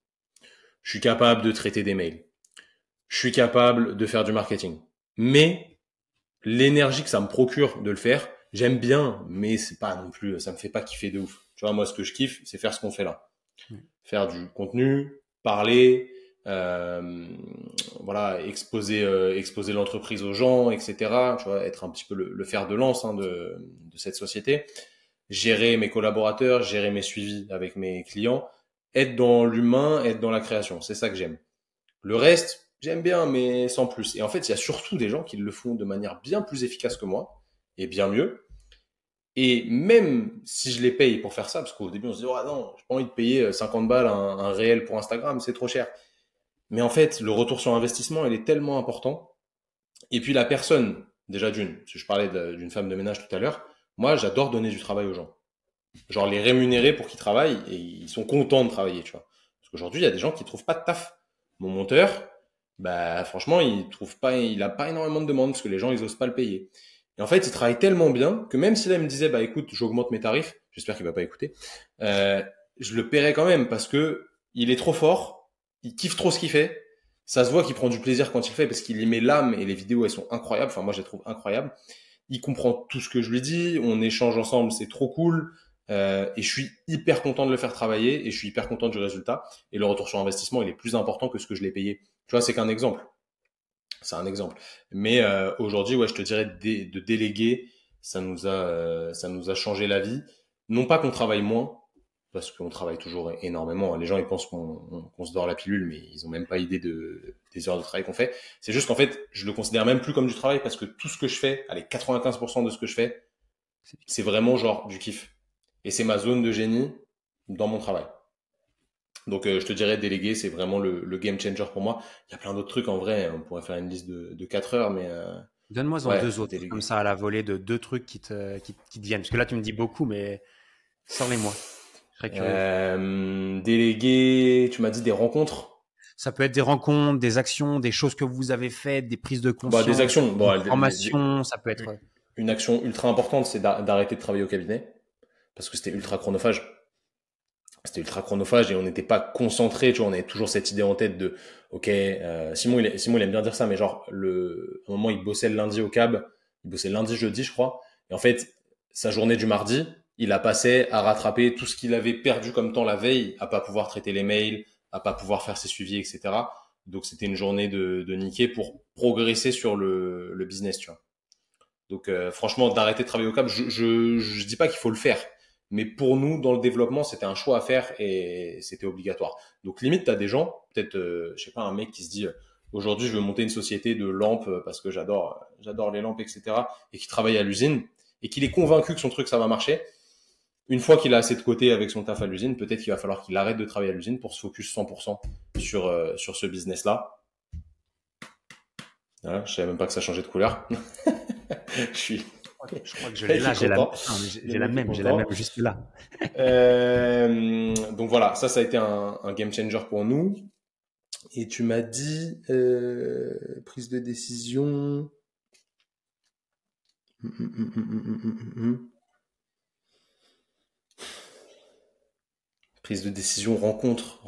Je suis capable de traiter des mails. Je suis capable de faire du marketing. Mais l'énergie que ça me procure de le faire, j'aime bien, mais c'est pas non plus, ça me fait pas kiffer de ouf. Tu vois, moi, ce que je kiffe, c'est faire ce qu'on fait là. Faire du contenu, parler, euh, voilà, exposer l'entreprise aux gens, etc. Tu vois, être un petit peu le fer de lance, hein, de cette société. Gérer mes collaborateurs, gérer mes suivis avec mes clients, être dans l'humain, être dans la création. C'est ça que j'aime. Le reste, j'aime bien, mais sans plus. Et en fait, il y a surtout des gens qui le font de manière bien plus efficace que moi, et bien mieux. Et même si je les paye pour faire ça, parce qu'au début on se dit, oh non, j'ai pas envie de payer 50 balles un réel pour Instagram, c'est trop cher. Mais en fait, le retour sur investissement, il est tellement important. Et puis la personne, déjà d'une, parce que je parlais d'une femme de ménage tout à l'heure, moi j'adore donner du travail aux gens. Genre les rémunérer pour qu'ils travaillent et ils sont contents de travailler, tu vois. Parce qu'aujourd'hui, il y a des gens qui trouvent pas de taf. Mon monteur, bah franchement, il a pas énormément de demandes parce que les gens ils osent pas le payer. Et en fait, il travaille tellement bien que même si là il me disait bah écoute, j'augmente mes tarifs, j'espère qu'il va pas écouter, euh, je le paierai quand même parce que il est trop fort, il kiffe trop ce qu'il fait. Ça se voit qu'il prend du plaisir quand il le fait parce qu'il y met l'âme et les vidéos elles sont incroyables. Enfin moi je les trouve incroyables. Il comprend tout ce que je lui dis, on échange ensemble, c'est trop cool. Et je suis hyper content de le faire travailler et je suis hyper content du résultat. Et le retour sur investissement, il est plus important que ce que je l'ai payé. Tu vois, c'est qu'un exemple. C'est un exemple. Mais aujourd'hui, ouais, je te dirais de déléguer, ça nous a changé la vie. Non pas qu'on travaille moins, parce qu'on travaille toujours énormément. Les gens, ils pensent qu'on se dort la pilule, mais ils ont même pas idée des heures de travail qu'on fait. C'est juste qu'en fait, je le considère même plus comme du travail parce que tout ce que je fais, allez, 95% de ce que je fais, c'est vraiment genre du kiff. Et c'est ma zone de génie dans mon travail. Donc je te dirais déléguer, c'est vraiment le game changer pour moi. Il y a plein d'autres trucs en vrai, on pourrait faire une liste de 4 heures, mais Donne-moi en ouais, deux autres, comme déléguer. ça à la volée, de deux trucs qui te viennent. Parce que là, tu me dis beaucoup, mais sors-les-moi. Je serais curieux. Déléguer, tu m'as dit des rencontres. Ça peut être des rencontres, des actions, des choses que vous avez faites, des prises de Bah, des conscience, actions. une Bon, formation, ça peut être. une action ultra importante, c'est d'arrêter de travailler au cabinet parce que c'était ultra chronophage. C'était ultra chronophage et on n'était pas concentré, tu vois, on avait toujours cette idée en tête de, ok, Simon il aime bien dire ça, mais genre, à un moment, il bossait le lundi au cab, il bossait lundi, jeudi, je crois, et en fait, sa journée du mardi, il a passé à rattraper tout ce qu'il avait perdu comme temps la veille, à pas pouvoir traiter les mails, à pas pouvoir faire ses suivis, etc. Donc, c'était une journée de niquer pour progresser sur le business, tu vois. Donc franchement, d'arrêter de travailler au câble, je dis pas qu'il faut le faire, mais pour nous, dans le développement, c'était un choix à faire et c'était obligatoire. Donc limite, tu as des gens, peut-être, je sais pas, un mec qui se dit, aujourd'hui, je veux monter une société de lampes parce que j'adore les lampes, etc. et qui travaille à l'usine et qu'il est convaincu que son truc, ça va marcher. Une fois qu'il a assez de côté avec son taf à l'usine, peut-être qu'il va falloir qu'il arrête de travailler à l'usine pour se focus 100% sur ce business-là. Voilà, je savais même pas que ça changeait de couleur. je suis Je crois que je Il l'ai là. est content. J'ai Le la mec est même. J'ai la même content. juste là. Donc voilà, ça a été un game changer pour nous. Et tu m'as dit prise de décision. Prise de décision, rencontre.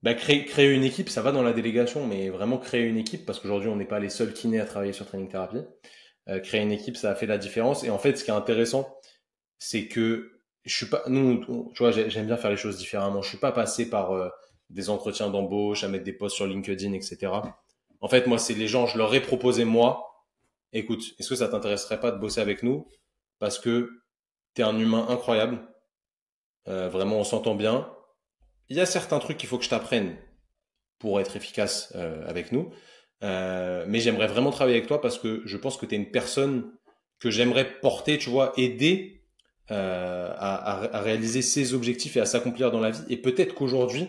Bah, créer une équipe, ça va dans la délégation, mais vraiment créer une équipe, parce qu'aujourd'hui, on n'est pas les seuls kinés à travailler sur Training Therapy. Créer une équipe, ça a fait la différence. Et en fait, ce qui est intéressant, c'est que je suis pas, nous, tu vois, j'aime bien faire les choses différemment. Je suis pas passé par des entretiens d'embauche, à mettre des posts sur LinkedIn, etc. En fait, moi, c'est les gens, je leur ai proposé moi, écoute, est-ce que ça t'intéresserait pas de bosser avec nous? Parce que t'es un humain incroyable, vraiment, on s'entend bien. Il y a certains trucs qu'il faut que je t'apprenne pour être efficace avec nous. Mais j'aimerais vraiment travailler avec toi parce que je pense que tu es une personne que j'aimerais porter, tu vois, aider à réaliser ses objectifs et à s'accomplir dans la vie. Et peut-être qu'aujourd'hui,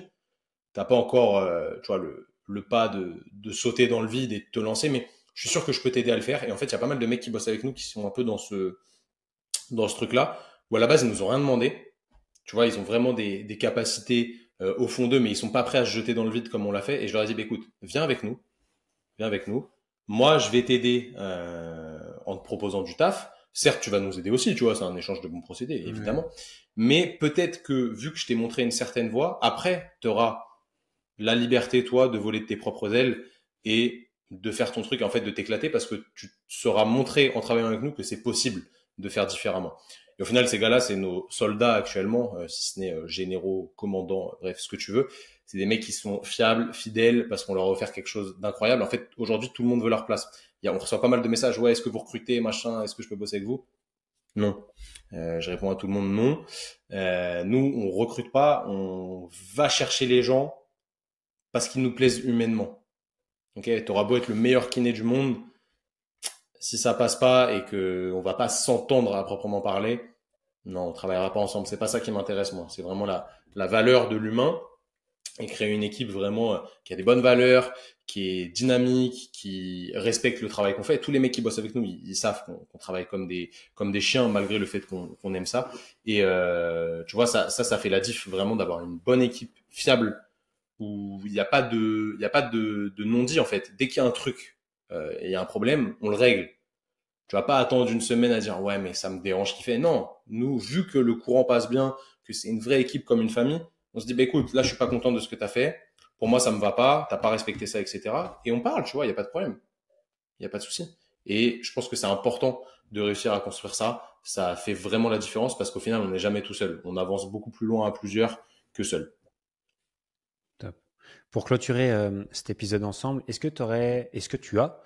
t'as pas encore, tu vois, le pas de sauter dans le vide et de te lancer, mais je suis sûr que je peux t'aider à le faire. Et en fait, il y a pas mal de mecs qui bossent avec nous qui sont un peu dans ce truc-là, où à la base, ils nous ont rien demandé. Tu vois, ils ont vraiment des capacités au fond d'eux, mais ils sont pas prêts à se jeter dans le vide comme on l'a fait. Et je leur ai dit, bah, écoute, viens avec nous. Viens avec nous. Moi, je vais t'aider en te proposant du taf. Certes, tu vas nous aider aussi, tu vois, c'est un échange de bons procédés, évidemment. Mais peut-être que, vu que je t'ai montré une certaine voie, après, tu auras la liberté, toi, de voler de tes propres ailes et de faire ton truc, en fait, de t'éclater parce que tu seras montré en travaillant avec nous que c'est possible de faire différemment. Et au final, ces gars-là, c'est nos soldats actuellement, si ce n'est généraux, commandants, bref, ce que tu veux. C'est des mecs qui sont fiables, fidèles, parce qu'on leur a offert quelque chose d'incroyable. En fait, aujourd'hui, tout le monde veut leur place. On reçoit pas mal de messages. Ouais, est-ce que vous recrutez, machin? Est-ce que je peux bosser avec vous? Non. Je réponds à tout le monde non. Nous, on recrute pas. On va chercher les gens parce qu'ils nous plaisent humainement. Ok, t'auras beau être le meilleur kiné du monde, si ça passe pas et que on va pas s'entendre à proprement parler, non, on travaillera pas ensemble. C'est pas ça qui m'intéresse moi. C'est vraiment la valeur de l'humain et créer une équipe vraiment qui a des bonnes valeurs, qui est dynamique, qui respecte le travail qu'on fait. Tous les mecs qui bossent avec nous, ils savent qu'on travaille comme des chiens malgré le fait qu'on aime ça. Et tu vois, ça fait la diff vraiment d'avoir une bonne équipe fiable où il n'y a pas de non-dit en fait. Dès qu'il y a un truc et il y a un problème, on le règle. Tu vas pas attendre une semaine à dire ouais mais ça me dérange qu'il fait. Non, nous vu que le courant passe bien, que c'est une vraie équipe comme une famille, on se dit bah écoute là je suis pas content de ce que tu as fait. Pour moi ça me va pas, t'as pas respecté ça etc. Et on parle, tu vois, il y a pas de problème, il y a pas de souci. Et je pense que c'est important de réussir à construire ça. Ça fait vraiment la différence parce qu'au final on n'est jamais tout seul. On avance beaucoup plus loin à plusieurs que seul. Top. Pour clôturer cet épisode ensemble, est-ce que tu as,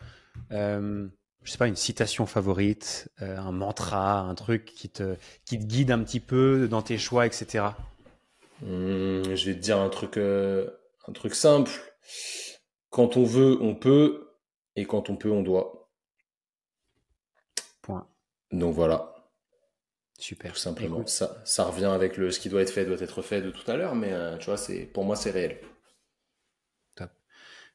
je sais pas, une citation favorite, un mantra, un truc qui te guide un petit peu dans tes choix, etc. Je vais te dire un truc simple. Quand on veut, on peut, et quand on peut, on doit. Point. Donc voilà, Super. tout simplement. Écoute, Ça revient avec ce qui doit être fait de tout à l'heure, mais tu vois, pour moi, c'est réel. top.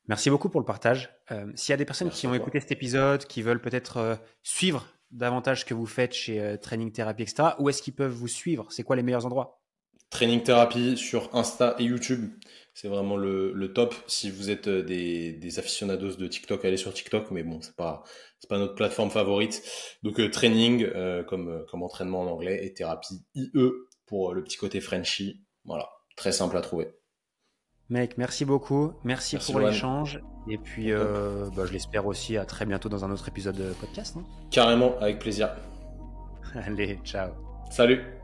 Merci beaucoup pour le partage. S'il y a des personnes Merci qui à ont toi. écouté cet épisode, qui veulent peut-être suivre davantage ce que vous faites chez Training Therapy, etc., où est-ce qu'ils peuvent vous suivre? C'est quoi les meilleurs endroits? Training Therapy sur Insta et YouTube, c'est vraiment le top. Si vous êtes des aficionados de TikTok, allez sur TikTok, mais bon, c'est pas notre plateforme favorite. Donc training comme entraînement en anglais et thérapie IE pour le petit côté Frenchy. Voilà, très simple à trouver. Mec, merci beaucoup. Merci Merci pour Loan. l'échange. Et puis, je l'espère aussi à très bientôt dans un autre épisode de podcast, hein. Carrément, avec plaisir. Allez, ciao. Salut!